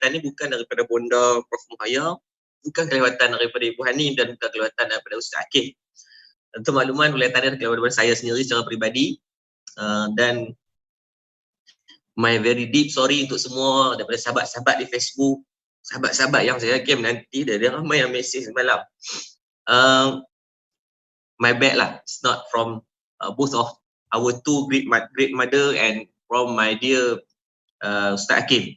kelewatan ni bukan daripada Bonda Prof Muhaya, bukan kelewatan daripada Ibu Hanim dan bukan kelewatan daripada Ustaz Hakim. Untuk makluman, kelewatan ni adalah daripada saya sendiri secara peribadi, dan my very deep sorry untuk semua daripada sahabat-sahabat di Facebook, sahabat-sahabat yang saya Hakim nanti dia ramai yang mesej semalam. My bad lah, it's not from both of our two great mother and from my dear Ustaz Hakim.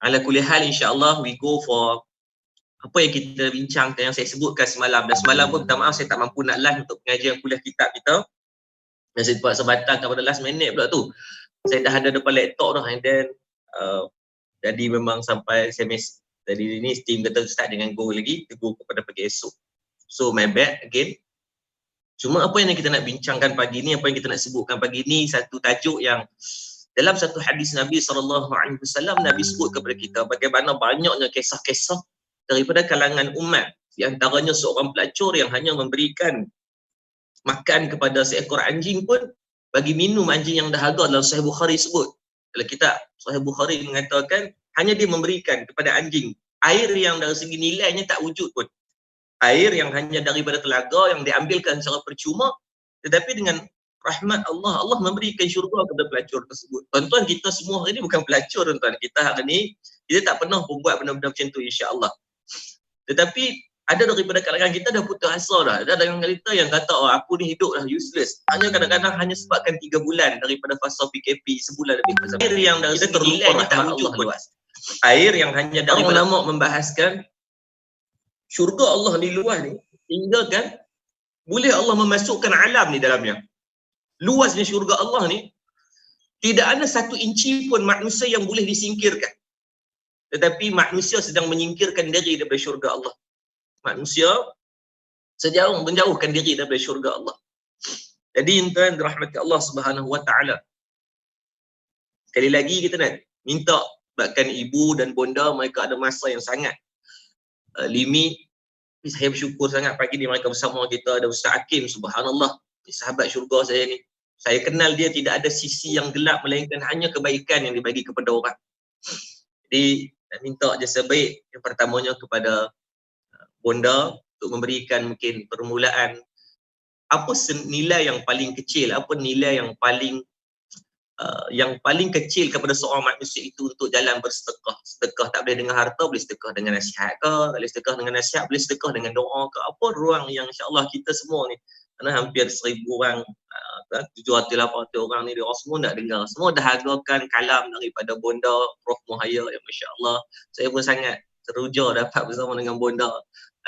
Ala kulli hal, insyaAllah we go for apa yang kita bincangkan, yang saya sebutkan semalam. Dan semalam pun minta maaf saya tak mampu nak live untuk pengajian kuliah kitab kita. Dan saya buat sebatan pada last minute pula tu. Saya dah ada depan laptop dah, and then jadi memang sampai SMS tadi ni team kata start dengan go lagi, go kepada pagi esok. So my bad again. Cuma apa yang kita nak bincangkan pagi ni, apa yang kita nak sebutkan pagi ni, satu tajuk yang dalam satu hadis Nabi SAW, Nabi sebut kepada kita bagaimana banyaknya kisah-kisah daripada kalangan umat. Di antaranya seorang pelacur yang hanya memberikan makan kepada seekor anjing pun bagi minum anjing yang dahaga. Dalam Sahih Bukhari sebut, kalau kita Sahih Bukhari mengatakan hanya dia memberikan kepada anjing air yang dari segi nilainya tak wujud pun. Air yang hanya daripada telaga yang diambilkan secara percuma, tetapi dengan rahmat Allah, Allah memberikan syurga kepada pelacur tersebut. Tuan-tuan, kita semua hari ni bukan pelacur tuan-tuan. Kita hari ni, kita tak pernah buat benda-benda macam tu insya-Allah. Tetapi ada daripada kalangan kita dah putus asa dah. Ada dengan kita yang kata, oh aku ni hidup dah useless. Hanya kadang-kadang hanya sebabkan 3 bulan daripada fasa PKP, sebulan lebih. Air yang dari kita terlupa tak wujud pun. Air yang hanya dari ulama membahaskan syurga Allah di luar ni, hingga kan boleh Allah memasukkan alam ni dalamnya. Luasnya syurga Allah ni, tidak ada 1 inci pun manusia yang boleh disingkirkan. Tetapi manusia sedang menyingkirkan diri daripada syurga Allah. Manusia sejauh menjauhkan diri daripada syurga Allah. Jadi tuan dirahmati Allah Subhanahu wa taala. Sekali lagi kita nak minta bahkan ibu dan bonda mereka ada masa yang sangat limit. Saya bersyukur sangat pagi ni mereka bersama kita. Ada Ustaz Hakim, subhanallah, sahabat syurga saya ni. Saya kenal dia tidak ada sisi yang gelap melainkan hanya kebaikan yang dibagi kepada orang. Jadi nak minta jasa baik yang pertamanya kepada bonda untuk memberikan mungkin permulaan apa nilai yang paling kecil, apa nilai yang paling kecil kepada seorang manusia itu untuk jalan bersedekah. Sedekah tak boleh dengan harta, boleh sedekah dengan nasihat ke, boleh sedekah dengan nasihat, boleh sedekah dengan doa ke, apa ruang yang insya-Allah kita semua ni, kerana hampir 1000 orang, 700-800 orang ni, dia orang semua nak dengar. Semua dahagakan kalam daripada bonda Prof Muhaya yang masya-Allah. Saya pun sangat teruja dapat bersama dengan bonda,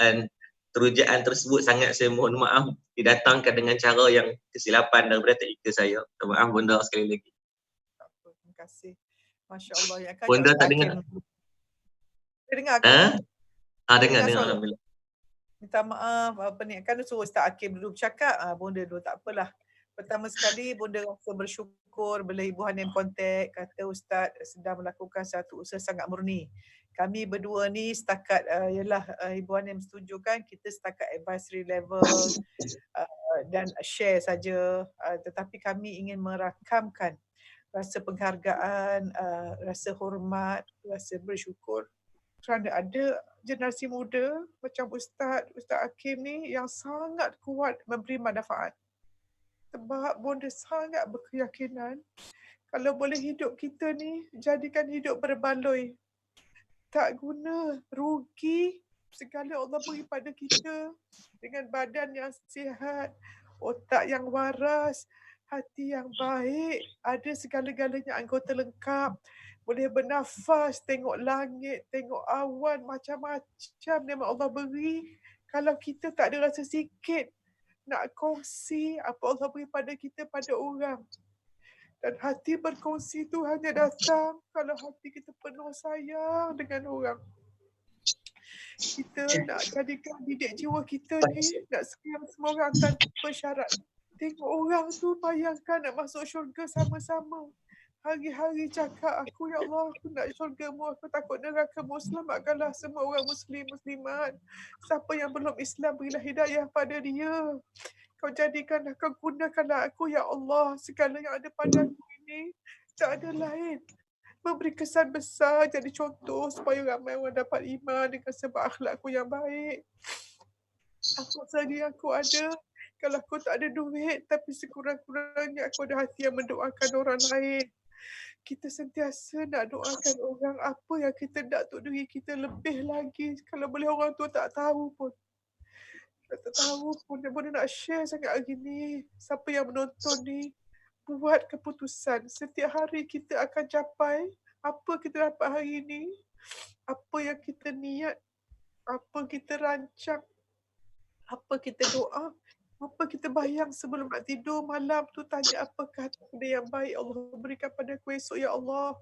dan terujaan tersebut sangat saya mohon maaf didatangkan dengan cara yang kesilapan daripada teknikal saya. Terima maaf bonda sekali lagi. Terima kasih. Masya-Allah ya kan. Bonda tak dengar. Dengar kan? Dengar alhamdulillah. Minta maaf apa ni, kan suruh Ustaz Hakim dulu bercakap, bonda dulu, tak apalah. Pertama sekali bonda rasa bersyukur bila Ibu Hanim kontak kata Ustaz sedang melakukan satu usaha sangat murni. Kami berdua ni setakat Ibu Hanim setuju kan, kita setakat advisory level dan share saja, tetapi kami ingin merakamkan rasa penghargaan, rasa hormat, rasa bersyukur kerana ada generasi muda macam Ustaz Hakim ni yang sangat kuat memberi manfaat. Sebab bonda sangat berkeyakinan kalau boleh hidup kita ni jadikan hidup berbaloi. Tak guna, rugi segala Allah beri pada kita dengan badan yang sihat, otak yang waras, hati yang baik, ada segala-galanya anggota lengkap. Boleh bernafas, tengok langit, tengok awan, macam-macam yang Allah beri. Kalau kita tak ada rasa sikit nak kongsi apa Allah beri pada kita pada orang. Dan hati berkongsi tu hanya datang kalau hati kita penuh sayang dengan orang. Kita nak jadikan didik jiwa kita ni, nak sayang semua orang tanpa syarat. Tengok orang tu, bayangkan nak masuk syurga sama-sama. Hari-hari cakap, aku ya Allah, aku nak syurga-Mu, aku takut neraka-Mu. Selamatkanlah semua orang muslimat. Siapa yang belum Islam, berilah hidayah pada dia. Kau jadikanlah, kau gunakanlah aku ya Allah. Segala yang ada padaku ini tak ada lain memberi kesan besar, jadi contoh supaya ramai orang dapat iman dengan sebab akhlakku yang baik. Apa saja yang aku ada, kalau aku tak ada duit, tapi sekurang-kurangnya aku ada hati yang mendoakan orang lain. Kita sentiasa nak doakan orang, apa yang kita nak untuk diri kita lebih lagi. Kalau boleh orang tua tak tahu pun. Tak tahu pun, boleh nak share sangat hari ni. Siapa yang menonton ni, buat keputusan. Setiap hari kita akan capai apa kita dapat hari ni, apa yang kita niat, apa kita rancang, apa kita doa, apa kita bayang sebelum nak tidur malam tu, tanya apakah benda yang baik Allah berikan pada aku esok, ya Allah.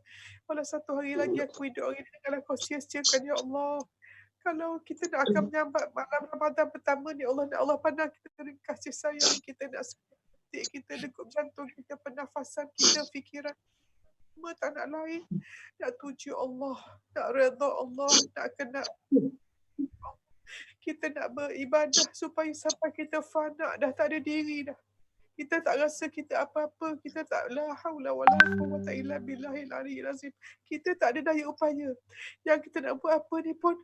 Kalau satu hari lagi aku hidup hari ni, janganlah kau sia-siakan, ya Allah. Kalau kita nak akan menyambat malam Ramadan pertama ni, Allah nak Allah pandang kita dengan kasih sayang, kita nak hati kita, degup jantung kita, pernafasan kita, fikiran semua tak nak lain. Nak tuju Allah, nak redha Allah, nak kena kita nak beribadah supaya sampai kita fana dah tak ada diri dah. Kita tak rasa kita apa-apa, kita tak la haula wala quwwata illa billahil aliyyil azim. Kita tak ada daya upaya. Yang kita nak buat apa ni pun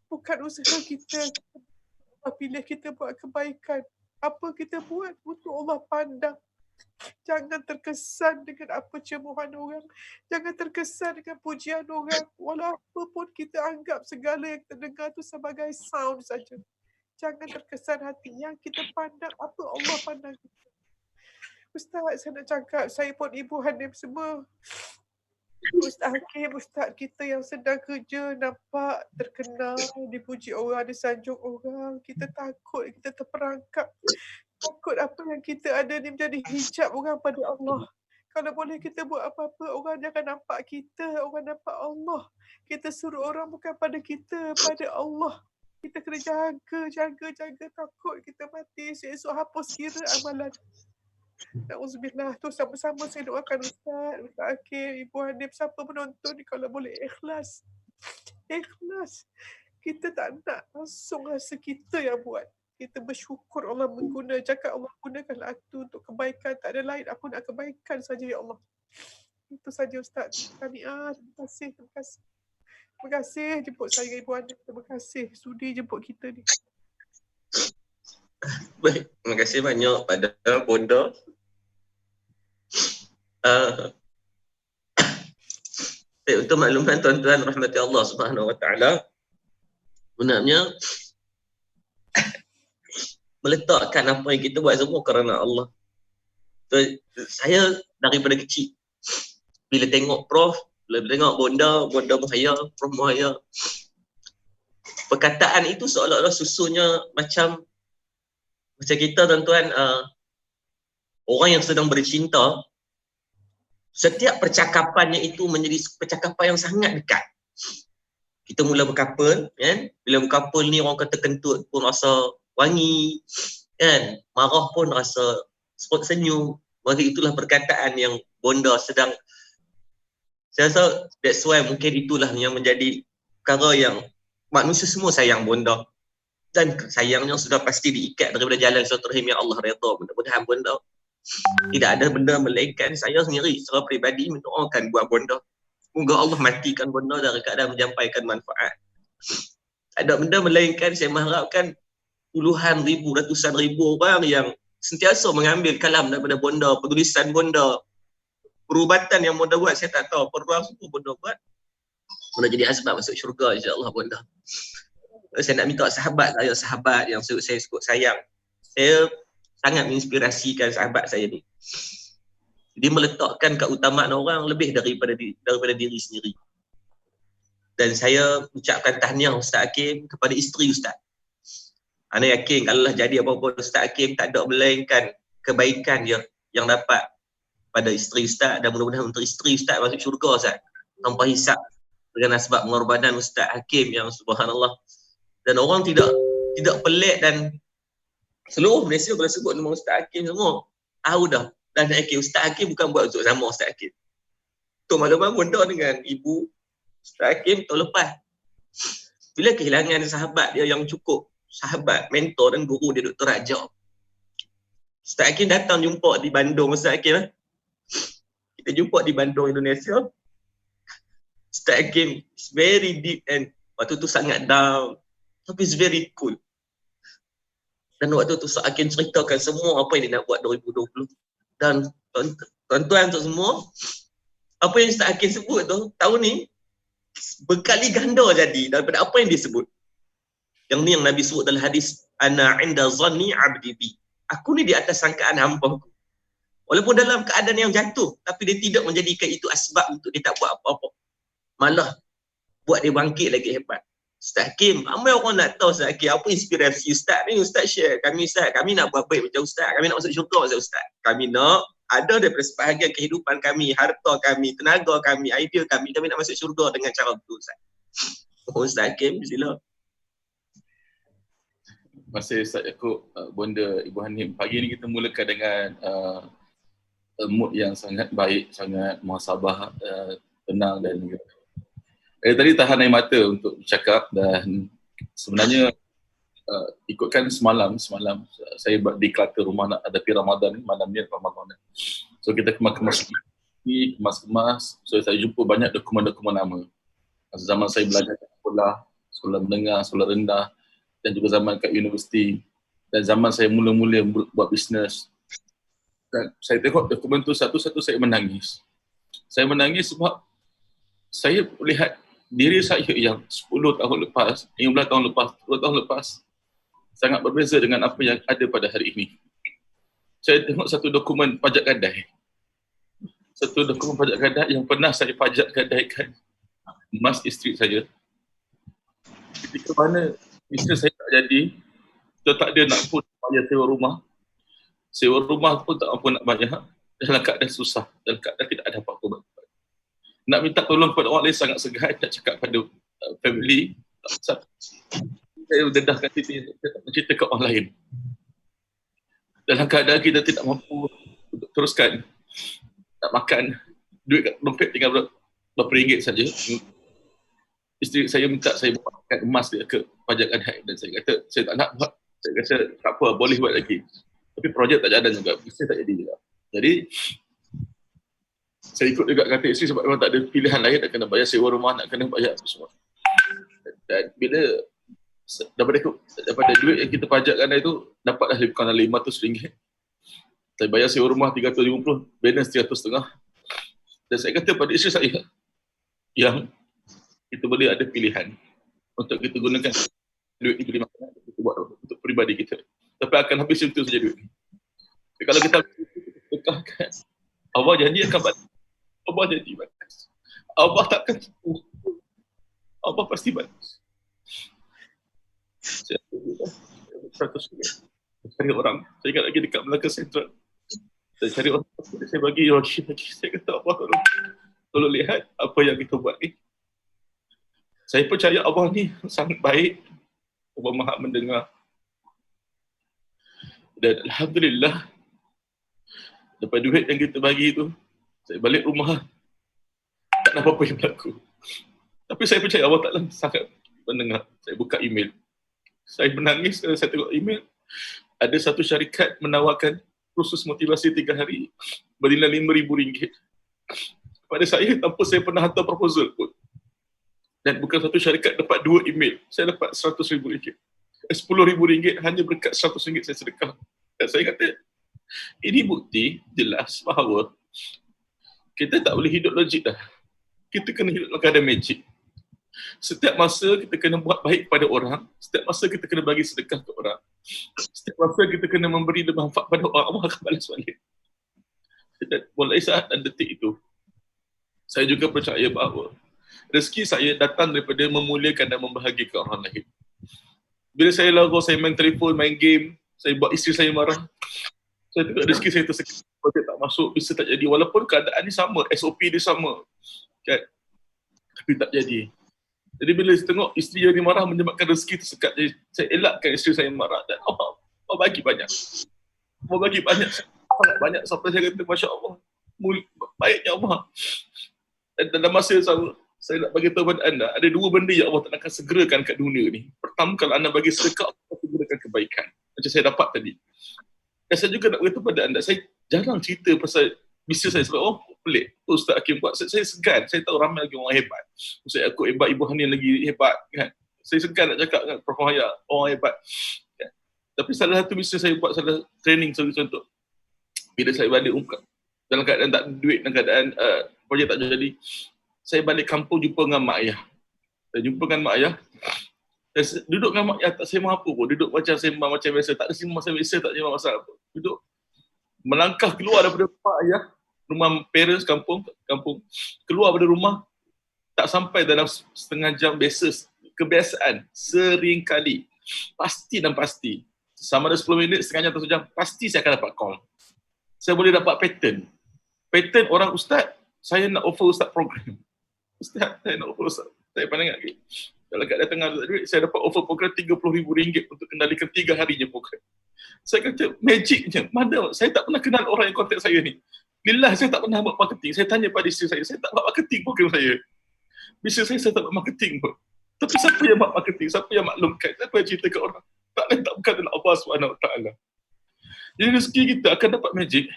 bukan usaha kita. Allah pilih kita buat kebaikan. Apa kita buat untuk Allah pandang. Jangan terkesan dengan apa cemuhan orang. Jangan terkesan dengan pujian orang. Walau apa pun kita anggap segala yang terdengar tu sebagai sound saja. Jangan terkesan hati. Yang kita pandang apa Allah pandang kita. Ustaz, saya nak cakap, saya pun Ibu Hanim semua. Ustaz Hakim, Ustaz kita yang sedang kerja, nampak terkenal, dipuji orang, disanjung orang. Kita takut, kita terperangkap. Takut apa yang kita ada ni menjadi hijab orang pada Allah. Kalau boleh kita buat apa-apa, orang jangan nampak kita, orang nampak Allah. Kita suruh orang bukan pada kita, pada Allah. Kita kena jaga, takut kita mati. Esok hapus kira amalan. Na'udzubillah. Tu sama-sama saya doakan Ustaz Hakim, Ibu Hanim, siapa menonton ni kalau boleh ikhlas. Ikhlas. Kita tak nak langsung rasa kita yang buat. Kita bersyukur Allah cakap Allah gunakanlah aku untuk kebaikan. Tak ada lain, aku nak kebaikan saja, ya Allah. Itu saja Ustaz. Tahniah. Terima kasih. Terima kasih jemput saya, Ibu Hanim. Terima kasih sudi jemput kita ni. Baik, terima kasih banyak pada Bonda. Untuk makluman tuan-tuan rahmati Allah Subhanahu Wa Taala, sebenarnya meletakkan apa yang kita buat semua kerana Allah. So, saya daripada kecil bila tengok Prof, bila tengok Bonda Muhaya, Prof Muhaya, perkataan itu seolah-olah susunnya macam kita tuan-tuan, orang yang sedang bercinta, setiap percakapannya itu menjadi percakapan yang sangat dekat. Kita mula berkapal, kan? Bila berkapal ni orang kata kentut pun rasa wangi, kan? Marah pun rasa senyum. Maka itulah perkataan yang Bonda sedang, saya rasa that's why mungkin itulah yang menjadi perkara yang manusia semua sayang Bonda. Dan sayangnya sudah pasti diikat daripada jalan silaturahim yang Allah redha. Mudah-mudahan Bonda tidak ada benda melainkan saya sendiri secara peribadi mendoakan buat Bonda. Moga Allah matikan Bonda dari keadaan menyampaikan manfaat. Tak ada benda melainkan saya mengharapkan puluhan ribu, ratusan ribu orang yang sentiasa mengambil kalam daripada Bonda, penulisan Bonda, perubatan yang Bonda buat, saya tak tahu, perubahan semua Bonda buat. Bonda jadi asbab masuk syurga insya-Allah Bonda. Saya nak minta sahabat yang saya sebut sayang. Saya sangat menginspirasikan sahabat saya ni. Dia meletakkan keutamaan orang lebih daripada diri sendiri. Dan saya ucapkan tahniah Ustaz Hakim kepada isteri Ustaz. Ana yakin kalau jadi apa-apa Ustaz Hakim tak ada melainkan kebaikan yang dapat pada isteri Ustaz, dan mudah-mudahan untuk isteri Ustaz masuk syurga Ustaz tanpa hisap dengan sebab pengorbanan Ustaz Hakim yang subhanallah. Dan orang tidak pelik, dan seluruh Malaysia kalau sebut nama Ustaz Hakim semua tahu dah. Dan Ustaz Hakim bukan buat untuk sama Ustaz Hakim. Tu makluman Bonda dengan Ibu Ustaz Hakim tahun lepas. Bila kehilangan sahabat dia yang cukup, sahabat, mentor dan guru dia Dr. Raja. Ustaz Hakim datang jumpa di Bandung Ustaz Hakim. Kita jumpa di Bandung Indonesia. Ustaz Hakim is very deep and waktu tu sangat down. Tapi it's very cool. Dan waktu tu Ustaz Hakim ceritakan semua apa yang dia nak buat 2020. Dan tuan-tuan untuk semua, apa yang Ustaz Hakim sebut tu, tahun ni berkali ganda jadi daripada apa yang dia sebut. Yang ni yang Nabi sebut dalam hadis, ana inda zanni abdi bi. Aku ni di atas sangkaan hamba aku. Walaupun dalam keadaan yang jatuh, tapi dia tidak menjadikan itu asbab untuk dia tak buat apa-apa. Malah buat dia bangkit lagi hebat. Ustaz Hakim, ramai orang nak tahu Ustaz Hakim, apa inspirasi Ustaz ni? Ustaz share kami Ustaz, kami nak buat baik macam Ustaz, kami nak masuk syurga macam Ustaz. Kami nak ada daripada sebahagian kehidupan kami, harta kami, tenaga kami, idea kami nak masuk syurga dengan cara betul Ustaz. Oh, Ustaz Hakim, sila. Terima kasih Ustaz Yaakob, Bonda Ibu Hanim. Pagi ni kita mulakan dengan mood yang sangat baik, sangat muhasabah, tenang dan tadi tahan air mata untuk bercakap dan sebenarnya ikutkan semalam saya declutter rumah nak hadapi Ramadan ni, malam ni Ramadan. So kita kemas-kemas, so saya jumpa banyak dokumen-dokumen lama. Zaman saya belajar kat sekolah menengah, sekolah rendah dan juga zaman kat universiti dan zaman saya mula-mula buat bisnes. Dan saya tengok dokumen tu satu-satu saya menangis. Saya menangis sebab saya melihat diri saya yang 10 tahun lepas, 15 tahun lepas, 10 tahun lepas sangat berbeza dengan apa yang ada pada hari ini. Saya tengok satu dokumen pajak gadai. Satu dokumen pajak gadai yang pernah saya pajak gadaikan mas isteri saya. Ketika mana bisnes saya tak jadi, kita tak ada nak pun bayar sewa rumah. Sewa rumah pun tak mampu nak bayar. Dalam keadaan susah, dalam keadaan tidak ada apa-apa. Nak minta tolong kepada orang lain sangat segan, nak cakap pada family, tak usah. Saya dedahkan diri, saya tak cerita ke orang lain. Dalam keadaan kita tidak mampu untuk teruskan, nak makan, duit kat dompet tinggal berapa ringgit saja. Isteri saya minta saya buatkan emas dia ke pajak gadai dan saya kata, saya tak nak buat. Saya kata, tak apa, boleh buat lagi. Tapi projek tak jalan juga, bisnes tak jadi juga. Jadi, saya ikut juga kata isteri sebab memang tak ada pilihan lain, nak kena bayar sewa rumah, nak kena bayar semua. Dan bila daripada duit yang kita pajakkan itu, dapatlah lebih kurang RM500. Saya bayar sewa rumah RM350, balance RM300.5. Dan saya kata pada isteri saya, yang kita boleh ada pilihan untuk kita gunakan duit ini beli makanan, kita buat untuk peribadi kita. Tapi akan habis itu saja duit. Jadi kalau kita dekahkan, Allah janji akan balas. Allah janji balas. Allah takkan tipu. Allah pasti balas. Saya cari orang. Saya ingat lagi dekat Melaka Central. Saya cari orang. Saya bagi lagi. Saya kata Allah tolong lihat apa yang kita buat ni. Saya percaya Allah ni sangat baik. Allah Maha mendengar. Dan Alhamdulillah, lepas duit yang kita bagi tu, saya balik rumah, tak ada apa-apa yang berlaku. Tapi saya percaya Allah Ta'ala sangat mendengar. Saya buka email. Saya menangis kalau saya tengok email. Ada satu syarikat menawarkan kursus motivasi 3 hari bernilai RM5,000 kepada saya tanpa saya pernah hantar proposal pun. Dan bukan satu syarikat dapat 2 email. Saya dapat RM100,000. RM10,000 hanya berkat RM100 saya sedekah. Dan saya kata, ini bukti jelas bahawa kita tak boleh hidup logik dah. Kita kena hidup dalam keadaan magic. Setiap masa kita kena buat baik pada orang. Setiap masa kita kena bagi sedekah ke orang. Setiap masa kita kena memberi manfaat pada orang. Allah akan balas balik. Dan mulai saat dan detik itu, saya juga percaya bahawa rezeki saya datang daripada memuliakan dan membahagiakan orang lain. Bila saya lagu, saya main telefon, main game, saya buat isteri saya marah. Saya tengok rezeki saya tersekat, projek tak masuk, bisa tak jadi. Walaupun keadaan ni sama, SOP dia sama. Kan? Tapi tak jadi. Jadi bila saya tengok isteri yang marah menyebabkan rezeki tersekat, jadi saya elakkan isteri saya marah. Dan Allah bagi banyak. Allah bagi banyak. Sangat banyak sampai saya kata, Masya Allah, baiknya Allah. Dan dalam masa yang sama, saya nak bagi tahu kepada anda, ada 2 benda yang Allah akan segerakan kat dunia ni. Pertama, kalau anda bagi sedekah, Allah akan segerakan kebaikan. Macam saya dapat tadi. Dan saya juga nak beritahu kepada anda, saya jarang cerita pasal bisnes saya sebab pelik. Ustaz Hakim buat, saya segan. Saya tahu ramai lagi orang hebat. Ustaz Yaakob hebat, Ibu Hanin lagi hebat kan. Saya segan nak cakap kan Prof. Haya orang hebat. Kan? Tapi salah satu bisnes saya buat, salah training contoh. Bila saya balik dalam keadaan tak ada duit, dalam keadaan projek tak jadi, saya balik kampung jumpa dengan mak ayah. Saya jumpa dengan mak ayah. Saya duduk dengan mak ayah, tak sembang apa pun. Duduk sembang macam biasa. Tak ada sembang macam biasa, tak sembang masalah apa. Duduk. Melangkah keluar daripada mak ayah, rumah parents, kampung. Keluar daripada rumah, tak sampai dalam setengah jam kebiasaan. Sering kali. Pasti. Sama ada 10 minit, setengah jam atau sejam, pasti saya akan dapat call. Saya boleh dapat pattern orang, ustaz, saya nak offer ustaz program. Ustaz, saya nak offer ustaz. Saya pandang lagi. Kalau kat datang ada duit, saya dapat offer program RM30,000 untuk kendalikan 3 harinya program. Saya kata, magicnya. Mana? Saya tak pernah kenal orang yang kontak saya ni. Lillah, saya tak pernah buat marketing. Saya tanya pada isteri saya tak buat marketing program saya. Bisnes saya tak buat marketing pun. Tapi siapa yang buat marketing? Siapa yang maklumkan? Siapa yang cerita ke orang? Tak lain tak bukan adalah Allah SWT. Jadi rezeki kita akan dapat magic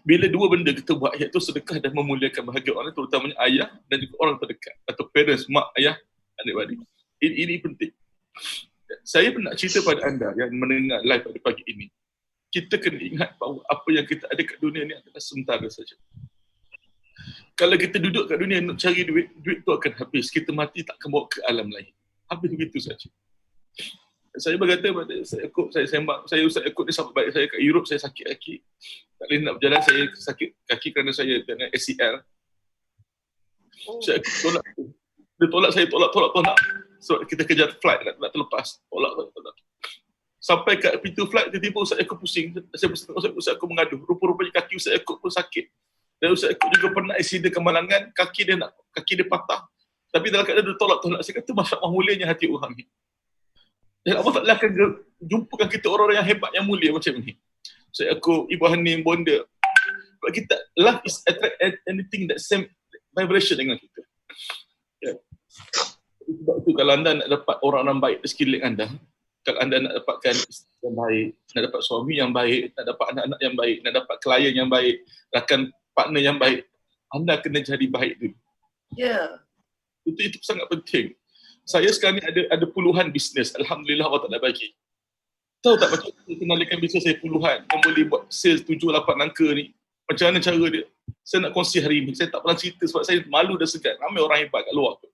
bila dua benda kita buat, iaitu sedekah dan memuliakan bahagia orang, terutamanya ayah dan juga orang terdekat atau parents, mak, ayah, adik-beradik. Ini penting. Saya nak cerita pada anda yang mendengar live pada pagi ini. Kita kena ingat bahawa apa yang kita ada kat dunia ini adalah sementara saja. Kalau kita duduk kat dunia nak cari duit, duit tu akan habis. Kita mati tak akan bawa ke alam lain. Habis begitu saja. Saya berkata pada saya sembang, saya Ustaz Yaakob ni sahabat baik saya kat Europe, saya sakit kaki. Tak boleh nak berjalan, saya sakit kaki kerana saya kena ACL. Saya tolak. Dia tolak saya, tolak. So kita kejar flight nak terlepas. Tolak. Sampai kat pintu flight, tiba-tiba Ustaz Yaakob pusing. Saya Ustaz Yaakob mengadu. Rupa-rupanya kaki Ustaz Yaakob pun sakit. Dan Ustaz Yaakob juga pernah accident kemalangan, kaki dia patah. Tapi dalam keadaan dia tolak. Saya kata, Masya Allah, mulianya hati orang ni. Dan Allah Ta'ala akan jumpakan kita orang-orang yang hebat, yang mulia macam ni. Saya Ibu Hanim, Bonda. Sebab kita, love is attract anything that same vibration dengan kita. Ya. Sebab itu kalau anda nak dapat orang-orang baik di sekeliling anda, kalau anda nak dapatkan isteri yang baik, nak dapat suami yang baik, nak dapat anak-anak yang baik, nak dapat klien yang baik, rakan partner yang baik, anda kena jadi baik dulu. Ya. Itu sangat penting. Saya sekarang ni ada puluhan bisnes. Alhamdulillah Allah Ta'ala bagi. Tahu tak macam mana kenalikan bisnes saya puluhan yang boleh buat sales 7-8 angka ni. Macam mana cara dia? Saya nak kongsi hari ni. Saya tak pernah cerita sebab saya malu dan segan. Ramai orang hebat kat luar tu.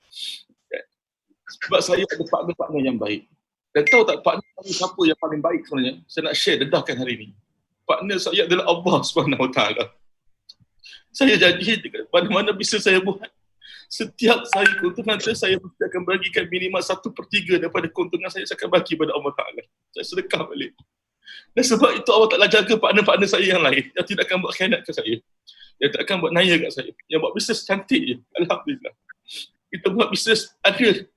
Sebab saya ada partner-partner yang baik. Dan tahu tak partner siapa yang paling baik sebenarnya? Saya nak share dedahkan hari ni. Partner saya adalah Allah SWT. Saya janji pada mana bisnes saya buat, setiap saya keuntungan saya mesti akan bagikan minimal 1/3 daripada keuntungan saya akan bagi pada Allah Ta'ala. Saya sedekah balik. Dan sebab itu Allah Ta'ala jaga partner-partner saya yang lain yang tidak akan buat khianat ke saya, yang tak akan buat naya kat saya, yang buat bisnes cantik je. Alhamdulillah. Kita buat bisnes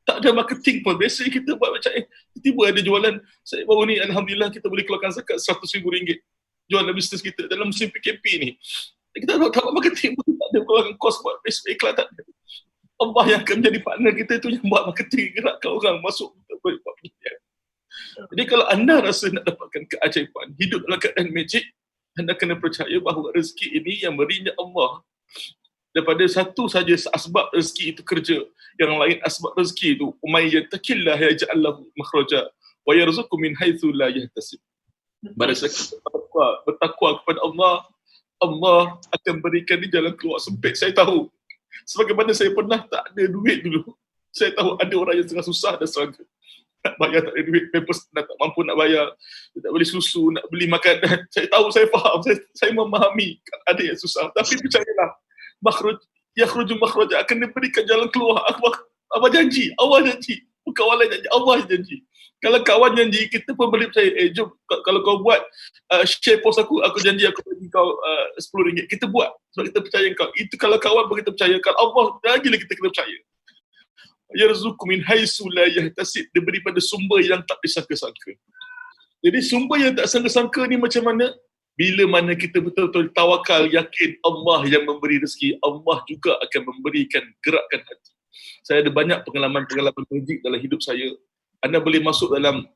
tak ada marketing pun. Biasanya kita buat macam tiba-tiba ada jualan. Saya baru ni Alhamdulillah kita boleh keluarkan zakat RM100,000 jualan bisnes kita dalam musim PKP ni. Kita tak buat marketing pun, tak ada keluarkan kos buat iklan, tak ada. Allah yang akan menjadi partner kita tu yang buat marketing, gerakkan orang masuk untuk buat pilihan. Jadi kalau anda rasa nak dapatkan keajaiban, hidup dalam keadaan magic, anda kena percaya bahawa rezeki ini yang berinya Allah. Daripada satu saja asbab rezeki itu kerja, yang lain asbab rezeki itu umay yattaqillah yaj'al lahu makhraja wa yarzuqhu min haitsu la yahtasib. Pada siapa bertakwa kepada Allah, Allah akan berikan dia jalan keluar sempit. Saya tahu. Sebagaimana saya pernah tak ada duit dulu. Saya tahu ada orang yang tengah susah dan struggle. Nak bayar tak ada duit, pampers tak mampu nak bayar, tak beli susu, nak beli makanan. Saya tahu, saya faham, saya memahami ada yang susah. Tapi percayalah, yakhruju makhraja, akan diberikan jalan keluar. Allah janji, bukan orang lain janji, Allah janji. Kalau kawan janji, kita pun boleh percaya, jom kalau kau buat share post aku janji aku bagi kau RM10. Kita buat sebab kita percaya kau. Itu kalau kawan pun kita percaya. Kalau Allah lagi kita kena percaya. Yarzuqu min haitsu la yahtasib, diberi pada sumber yang tak disangka-sangka. Jadi sumber yang tak sangka-sangka ni macam mana? Bila mana kita betul-betul tawakal, yakin Allah yang memberi rezeki, Allah juga akan memberikan gerakkan hati. Saya ada banyak pengalaman-pengalaman magic dalam hidup saya. Anda boleh masuk dalam,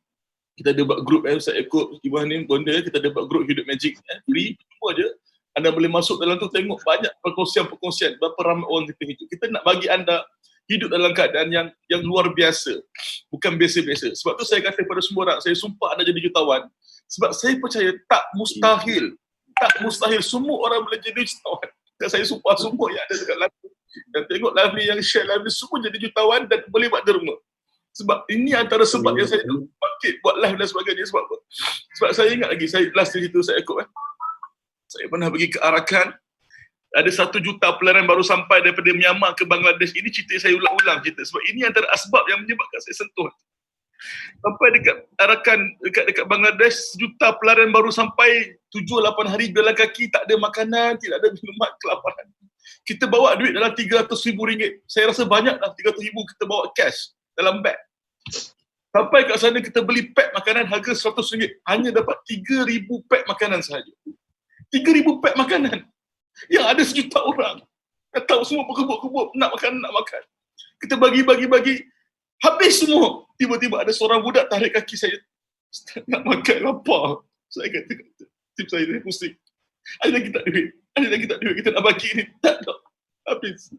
kita ada buat grup, saya ikut Ibu Hanim, Bonda, kita ada buat grup Hidup Magic, free, semua je. Anda boleh masuk dalam tu tengok banyak perkongsian-perkongsian berapa ramai orang kita hidup. Kita nak bagi anda hidup dalam keadaan yang luar biasa, bukan biasa-biasa. Sebab tu saya kata pada semua orang, saya sumpah anda jadi jutawan. Sebab saya percaya tak mustahil semua orang boleh jadi jutawan. Dan saya sumpah semua yang ada dekat live dan tengok live ni, yang share live ni, semua jadi jutawan dan boleh buat derma. Sebab ini antara sebab yang saya bangkit buat live dan sebagainya. Sebab apa? Sebab saya ingat lagi, saya last cerita saya ikut saya pernah pergi ke Arakan, ada 1 juta pelayaran baru sampai daripada Myanmar ke Bangladesh. Ini cerita saya ulang-ulang cerita. Sebab ini antara asbab yang menyebabkan saya sentuh. Sampai dekat Arakan, dekat Bangladesh, 1 juta pelayaran baru sampai, 7-8 hari berjalan kaki, tak ada makanan, tidak ada minuman, kelaparan. Kita bawa duit dalam RM300,000. Saya rasa banyak dah, RM300,000 kita bawa cash dalam beg. Sampai kat sana kita beli pack makanan harga RM100. Hanya dapat 3,000 pack makanan sahaja. 3,000 pack makanan. Yang ada 1 juta orang. Dah tahu semua berkebut-kebut nak makan. Kita bagi. Habis semua. Tiba-tiba ada seorang budak tarik kaki saya. Nak makan lapar. Saya kata, tim saya pusing. Ada lagi tak duit? Kita nak bagi ni. Tak. Habis.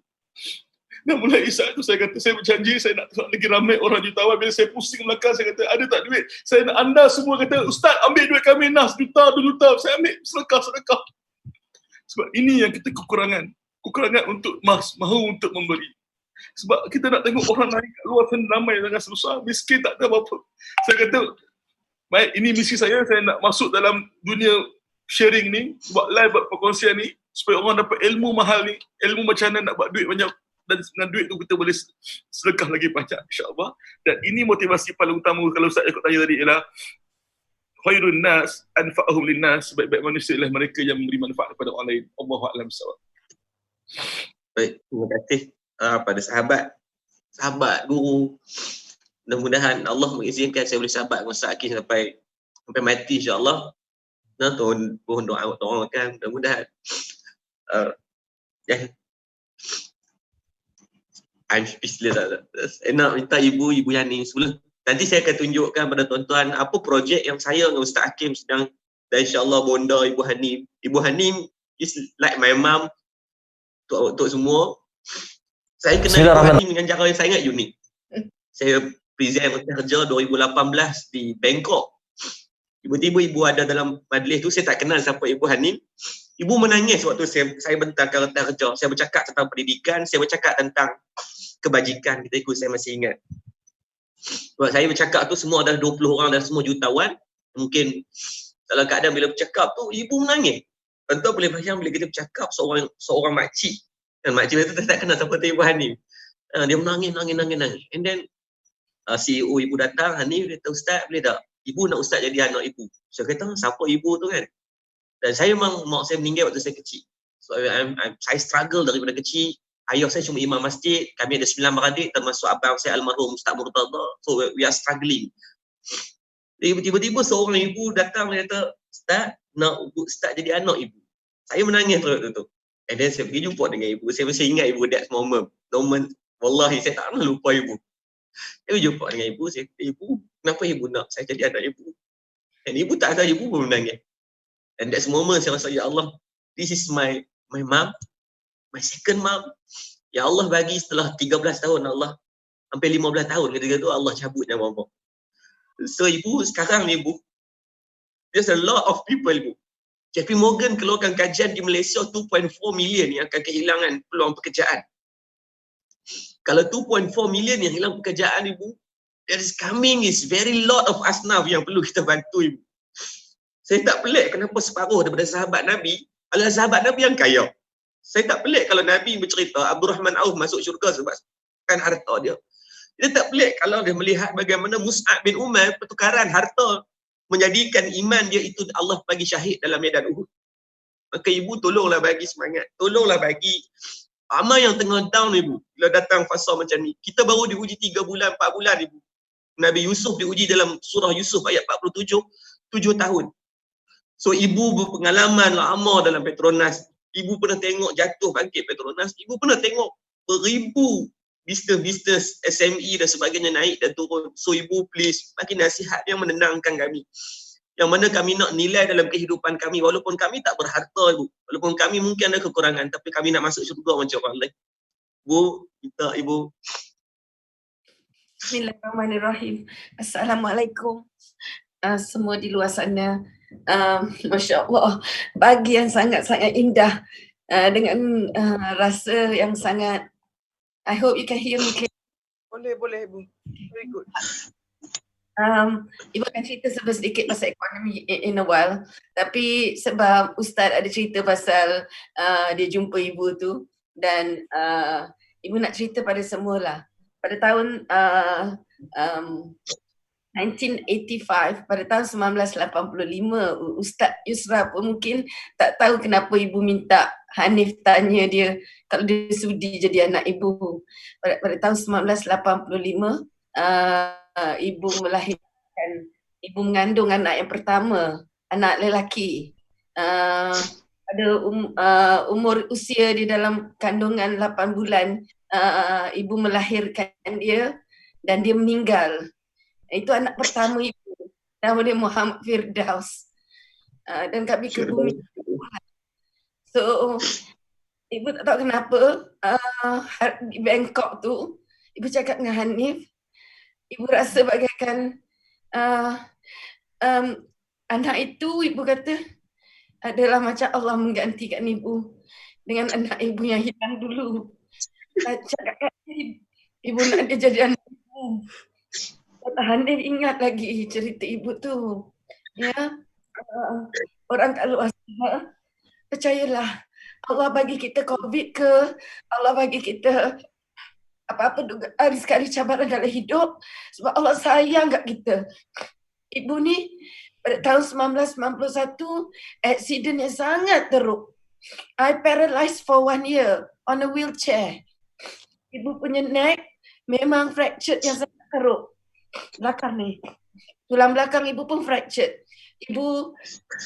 Dan mulai Isyak tu saya kata, saya berjanji saya nak tengok lagi ramai orang jutawan. Bila saya pusing belakang, saya kata, ada tak duit? Saya nak anda semua kata, Ustaz ambil duit kami, Nas, 1 juta, 2 juta. Saya ambil sedekah. Sebab ini yang kita kekurangan untuk mahu untuk memberi. Sebab kita nak tengok orang lain kat luar sana ramai dengan susah, miskin tak ada apa-apa. Saya kata, baik, ini misi saya nak masuk dalam dunia sharing ni, buat live, buat perkongsian ni, supaya orang dapat ilmu mahal ni, ilmu macam mana nak buat duit banyak, dan dengan duit tu kita boleh sedekah lagi banyak, insya-Allah. Dan ini motivasi paling utama kalau Ustaz ikut tanya tadi ialah khairun nas anfa'uhum linnas, sebaik-baik manusia ialah mereka yang memberi manfaat kepada orang lain. Allahu a'lam bissawab. Baik, terima kasih pada sahabat guru. Mudah-mudahan Allah mengizinkan saya boleh sahabat dengan Ustaz Hakim sampai mati, insya-Allah. Dan mohon doa orang kan, mudah-mudahan I'm speechless. Saya nak minta Ibu Yani sebelum nanti saya akan tunjukkan pada tuan-tuan apa projek yang saya dengan Ustaz Hakim sedang, dan insya-Allah bonda Ibu Hanim. Ibu Hanim is like my mom untuk semua. Saya kenal Ibu Hanim dengan cara yang sangat unik. Saya present kerja 2018 di Bangkok. Tiba-tiba Ibu ada dalam majlis tu, saya tak kenal siapa Ibu Hanim. Ibu menangis waktu saya bentangkan kerja. Saya bercakap tentang pendidikan, saya bercakap tentang kebajikan kita ikut, saya masih ingat. Sebab saya bercakap tu semua ada 20 orang dan semua jutawan. Mungkin dalam keadaan bila bercakap tu Ibu menangis. Tuan-tuan boleh bayang bila kita bercakap seorang makcik. Dan makcik itu tak kenal siapa tu Ibu Hanim. Dia menangis. And then CEO Ibu datang, Hanim dia kata, Ustaz boleh tak? Ibu nak Ustaz jadi anak Ibu. Saya kata, siapa Ibu tu kan? Dan saya memang, mak saya meninggal waktu saya kecil. So saya struggle daripada kecil. Ayah saya cuma imam masjid. Kami ada 9 beradik termasuk abang saya almarhum Ustaz Murtada. So we are struggling. Tiba-tiba seorang ibu datang dan kata, Ustaz, nak Ustaz jadi anak Ibu. Saya menangis tu. And then saya pergi jumpa dengan Ibu. Saya masih ingat Ibu that moment. Wallahi saya tak pernah lupa Ibu. Saya jumpa dengan Ibu. Saya kata, Ibu, kenapa Ibu nak saya jadi anak Ibu? Dan Ibu tak tahu, Ibu pun menangis. And that moment saya rasa, ya Allah, this is my mom, my second mom. Ya Allah bagi setelah 13 tahun, Allah hampir 15 tahun ketika tu Allah cabut nyawa Abang. So Ibu sekarang ni Ibu, there's a lot of people Ibu. JP Morgan keluarkan kajian di Malaysia 2.4 million yang akan kehilangan peluang pekerjaan. Kalau 2.4 million yang hilang pekerjaan Ibu, there is very lot of asnaf yang perlu kita bantu Ibu. Saya tak pelik kenapa separuh daripada sahabat Nabi adalah sahabat Nabi yang kaya. Saya tak pelik kalau Nabi bercerita Abdul Rahman Auf masuk syurga sebab kan harta dia. Kita tak pelik kalau dia melihat bagaimana Mus'ab bin Umar pertukaran harta menjadikan iman dia itu Allah bagi syahid dalam medan Uhud. Maka Ibu tolonglah bagi semangat. Tolonglah bagi amal yang tengah down Ibu. Bila datang fasa macam ni. Kita baru diuji 3 bulan, 4 bulan Ibu. Nabi Yusuf diuji dalam surah Yusuf ayat 47, 7 tahun. So Ibu berpengalaman lama dalam Petronas. Ibu pernah tengok jatuh bangkit Petronas. Ibu pernah tengok beribu bisnes SME dan sebagainya naik dan turun. So Ibu please bagi nasihat yang menenangkan kami. yang mana kami nak nilai dalam kehidupan kami, walaupun kami tak berharta ibu, walaupun kami mungkin ada kekurangan, tapi kami nak masuk syurga macam orang lain. Bu, minta ibu. Bismillahirrahmanirrahim. Assalamualaikum semua di luar sana. Masya Allah, pagi yang sangat-sangat indah dengan rasa yang sangat. I hope you can hear me clearly. Boleh ibu. Very good. Ibu akan cerita sedikit pasal ekonomi in a while. Tapi sebab Ustaz ada cerita pasal dia jumpa ibu tu, dan ibu nak cerita pada semualah. Pada tahun 1985, pada tahun 1985, Ustaz Yusra pun mungkin tak tahu kenapa ibu minta Hanif tanya dia kalau dia sudi jadi anak ibu. Pada tahun 1985, ibu melahirkan, ibu mengandung anak yang pertama, anak lelaki. Pada umur usia di dalam kandungan 8 bulan, ibu melahirkan dia dan dia meninggal. Itu anak pertama ibu. Nama dia Muhammad Firdaus. Dan kami ke bumi. So, ibu tak tahu kenapa di Bangkok tu, ibu cakap dengan Hanif, ibu rasa bagaikan anak itu, ibu kata, adalah macam Allah menggantikan ibu dengan anak ibu yang hilang dulu. Cakap ibu nak dia jadi anak ibu. Hanif ingat lagi cerita ibu tu. Ya, orang kat luar sana, percayalah, Allah bagi kita COVID ke, Allah bagi kita apa-apa dugaan sekali cabaran dalam hidup, sebab Allah sayang kat kita. Ibu ni pada tahun 1991, aksiden yang sangat teruk. I paralyzed for 1 year on a wheelchair. Ibu punya neck memang fractured yang sangat teruk. Belakang ni, tulang belakang ibu pun fractured. Ibu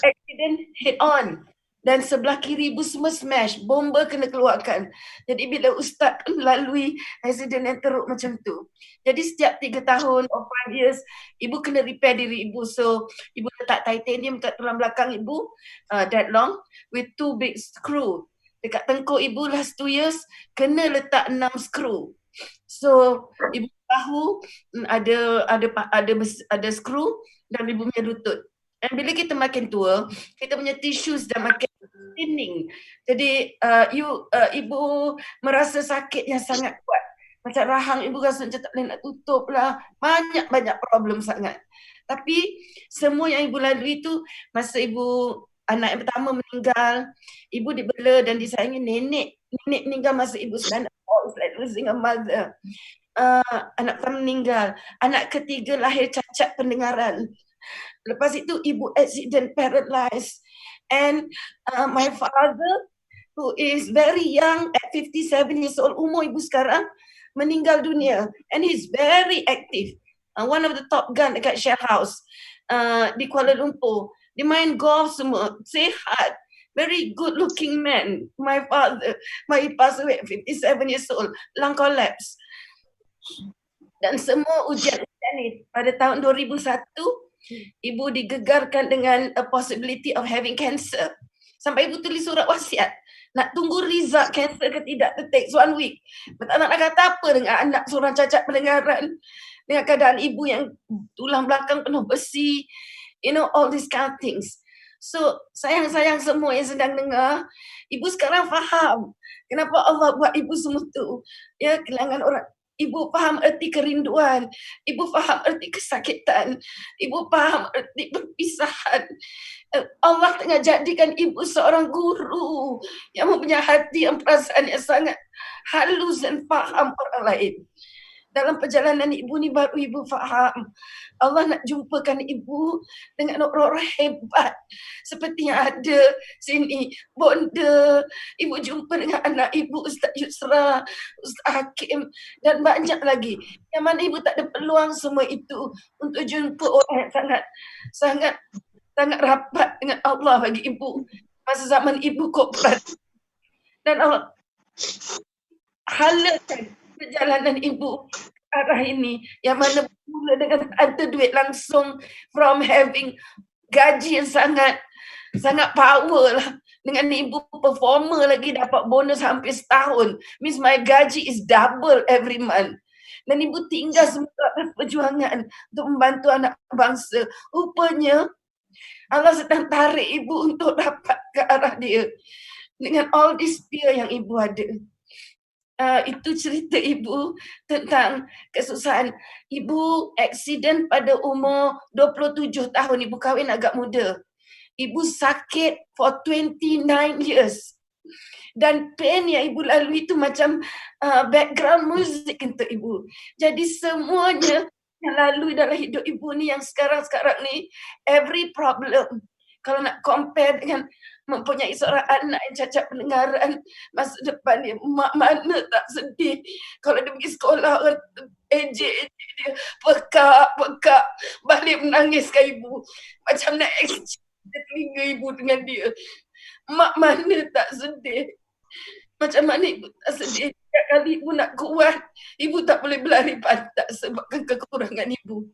accident head on dan sebelah kiri ibu semua smash, bomba kena keluarkan. Jadi bila Ustaz melalui accident yang teruk macam tu, jadi setiap 3 tahun or 5 years ibu kena repair diri ibu. So ibu letak titanium kat tulang belakang ibu that long with 2 big screw. Dekat tengkuk ibu last 2 years kena letak 6 screw. So ibu tahu ada screw dan ibu punya lutut. Dan bila kita makin tua, kita punya tissues dah makin thinning. Jadi ibu merasa sakit yang sangat kuat. Macam rahang ibu rasa macam tak boleh nak tutup lah. Banyak problem sangat. Tapi semua yang ibu lalui tu, masa ibu anak yang pertama meninggal, ibu dibela dan disayangi nenek. Nenek meninggal masa ibu sedang, it's like losing a mother. Anak pertama meninggal. Anak ketiga lahir cacat pendengaran. Lepas itu ibu accident paralyzed. And my father, who is very young at 57 years old, umur ibu sekarang, meninggal dunia. And he's very active. One of the top gun dekat share house di Kuala Lumpur. Dia main golf semua, sihat. Very good looking man. My father, he passed away at 57 years old, lung collapse. Dan semua ujian ni pada tahun 2001, ibu digegarkan dengan a possibility of having cancer. Sampai ibu tulis surat wasiat. Nak tunggu result cancer ke tidak, it takes 1 week. Tak nak kata apa dengan anak seorang cacat pendengaran. Dengan keadaan ibu yang tulang belakang penuh besi. You know, all these kind of things. So, sayang-sayang semua yang sedang dengar, ibu sekarang faham kenapa Allah buat ibu semua tu. Ya, kehilangan orang. Ibu faham erti kerinduan. Ibu faham erti kesakitan. Ibu faham erti perpisahan. Allah tengah jadikan ibu seorang guru yang mempunyai hati yang perasaan yang sangat halus dan faham orang lain. Dalam perjalanan ibu ni baru ibu faham Allah nak jumpakan ibu dengan orang-orang hebat seperti yang ada sini. Bonda, ibu jumpa dengan anak ibu Ustaz Yusra, Ustaz Hakim dan banyak lagi. Yang mana ibu tak ada peluang semua itu untuk jumpa orang yang sangat rapat dengan Allah bagi ibu masa zaman ibu kooperatif. Dan Allah halakan perjalanan ibu arah ini yang mana bermula dengan ada duit langsung from having gaji yang sangat power lah. Dengan ibu performer lagi dapat bonus hampir setahun. Means my gaji is double every month. Dan ibu tinggal semua perjuangan untuk membantu anak bangsa. Rupanya Allah sedang tarik ibu untuk dapat ke arah dia. Dengan all this fear yang ibu ada. Itu cerita ibu tentang kesusahan. Ibu accident pada umur 27 tahun. Ibu kahwin agak muda. Ibu sakit for 29 years. Dan pain yang ibu lalui itu macam background music untuk ibu. Jadi semuanya yang lalu dalam hidup ibu ni yang sekarang ni, every problem. Kalau nak compare dengan mempunyai seorang anak yang cacat pendengaran, masa depan dia, mak mana tak sedih. Kalau dia pergi sekolah, orang ejek dia, pekak, balik menangis ke ibu. Macam nak exchange telinga ibu dengan dia. Mak mana tak sedih. Macam mana ibu tak sedih. Setiap kali ibu nak kuat, ibu tak boleh berlari pantat sebabkan kekurangan ibu.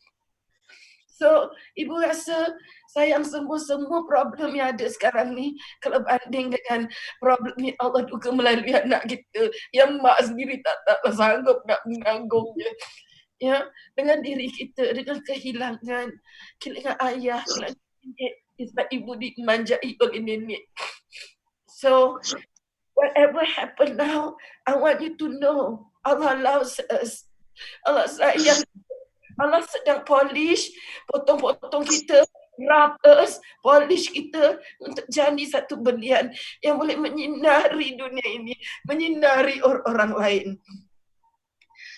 So, ibu rasa sayang semua problem yang ada sekarang ni kalau banding dengan problem yang Allah duga melalui anak kita yang mak sendiri tak sanggup nak menanggungnya. Ya, dengan diri kita, dengan kehilangan ayah, kehilangan nenek, sebab ibu dimanjai oleh nenek. So, whatever happen now, I want you to know Allah loves us. Allah sayang. Allah sedang polish, potong-potong kita, rub us, polish kita untuk jadi satu berlian yang boleh menyinari dunia ini, menyinari orang lain.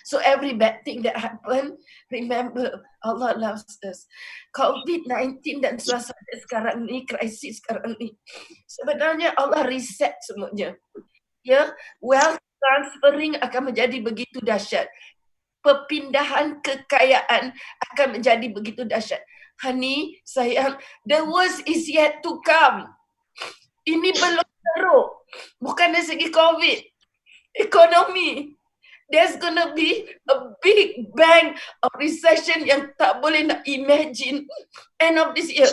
So every bad thing that happen, remember Allah loves us. COVID-19 dan suasana sekarang ni, krisis sekarang ni, sebenarnya Allah reset semuanya. Ya, wealth transferring akan menjadi begitu dahsyat. Perpindahan kekayaan akan menjadi begitu dahsyat. Honey, sayang, the worst is yet to come. Ini belum teruk. Bukan dari segi COVID. Ekonomi. There's gonna be a big bang of recession yang tak boleh nak imagine end of this year.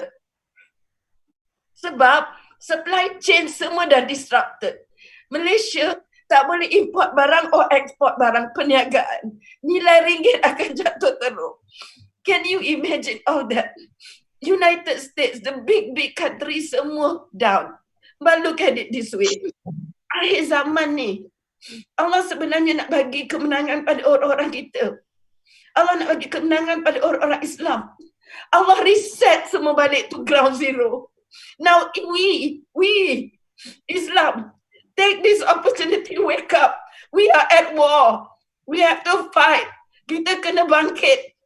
Sebab supply chain semua dah disrupted. Malaysia tak boleh import barang or export barang, perniagaan. Nilai ringgit akan jatuh teruk. Can you imagine all that? United States, the big country semua down. But look at it this way. Akhir zaman ni, Allah sebenarnya nak bagi kemenangan pada orang-orang kita. Allah nak bagi kemenangan pada orang-orang Islam. Allah reset semua balik to ground zero. Now we Islam, take this opportunity to wake up. We are at war. We have to fight. Kita kena bangkit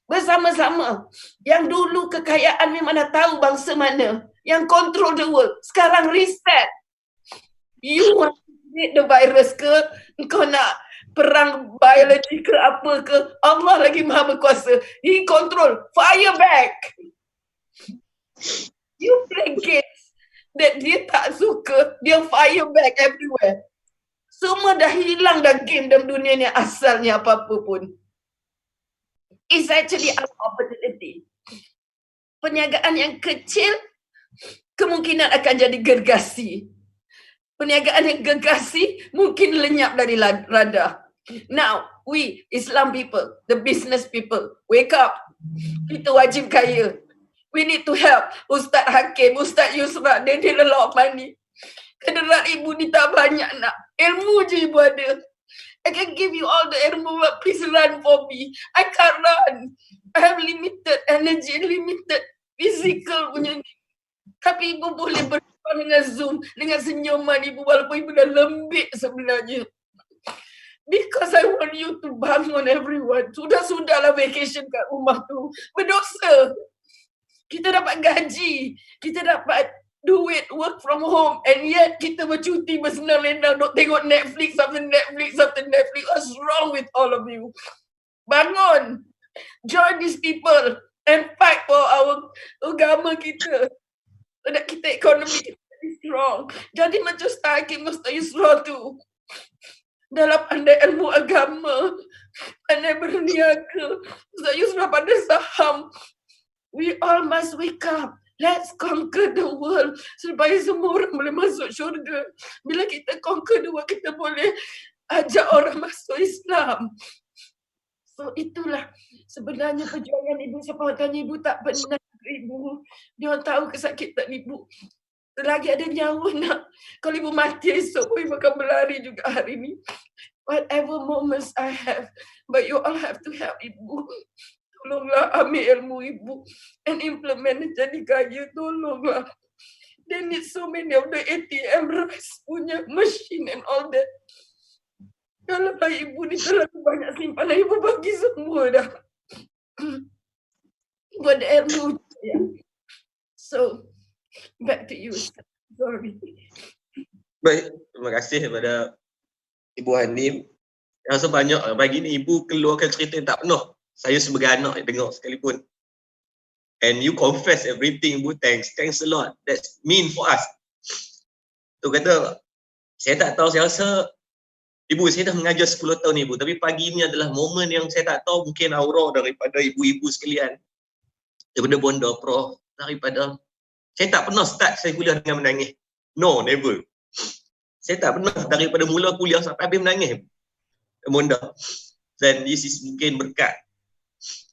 bersama-sama. Yang dulu kekayaan memang dah tahu bangsa mana yang control the world. Sekarang reset. You want to beat the virus ke? Kau nak perang biologi ke apa ke? Allah lagi maha berkuasa. He control. Fire back. You play games that dia tak suka, dia fire back everywhere. Semua dah hilang dah game dalam dunia ni asalnya apa-apa pun. It's actually our opportunity. Perniagaan yang kecil kemungkinan akan jadi gergasi. Perniagaan yang gergasi mungkin lenyap dari radar. Now, we Islam people, the business people, wake up. Kita wajib kaya. We need to help Ustaz Hakim, Ustaz Yusra, they need a lot of money. Kedengar ibu ni tak banyak nak. Ilmu je ibu ada. I can give you all the ilmu, but please run for me. I can't run. I have limited energy, limited physical punya ni. Tapi ibu boleh berjumpa dengan Zoom, dengan senyuman ibu walaupun ibu dah lembik sebenarnya. Because I want you to bangun everyone. Sudah-sudahlah vacation kat rumah tu. Berdosa. Kita dapat gaji, kita dapat duit, work from home, and yet kita bercuti bersenang-lenang duk tengok Netflix after Netflix after Netflix. What's wrong with all of you? Bangun, join these people and fight for our agama kita. So that kita ekonomi kita jadi strong. Jadi macam Ustaz Hakim, Ustaz Yusra tu. Dalam pandai ilmu agama, pandai berniaga, Ustaz Yusra pandai saham. We all must wake up. Let's conquer the world supaya semua orang boleh masuk syurga. Bila kita conquer the world, kita boleh ajak orang masuk Islam. So itulah sebenarnya perjuangan ibu. Siapa orang tanya ibu tak pernah ibu. Dia orang tahu kesakitan ibu. Selagi ada nyawa nak. Kalau ibu mati esok pun ibu akan berlari juga hari ni. Whatever moments I have. But you all have to help ibu. Tolonglah ambil ilmu ibu and implement jadi kaya. Tolonglah. They need so many of the ATM rice punya machine and all that. Kalau ibu ni terlalu banyak simpanan, ibu bagi semua dah. Ibu ada ilmu. So, back to you, Ustaz. Sorry. Baik, terima kasih kepada Ibu Hanim. Rasa banyak pagi ni ibu keluarkan cerita yang tak penuh. Saya sebagai anak dengar sekalipun. And you confess everything, Ibu. Thanks a lot. That's mean for us. Tu kata, saya tak tahu, saya rasa Ibu, saya dah mengajar 10 tahun Ibu, tapi pagi ni adalah momen yang saya tak tahu, mungkin aura daripada ibu-ibu sekalian, daripada bonda, Prof, daripada, saya tak pernah start saya kuliah dengan menangis. No, never. Saya tak pernah daripada mula kuliah sampai habis menangis. Bonda. Dan this is mungkin berkat.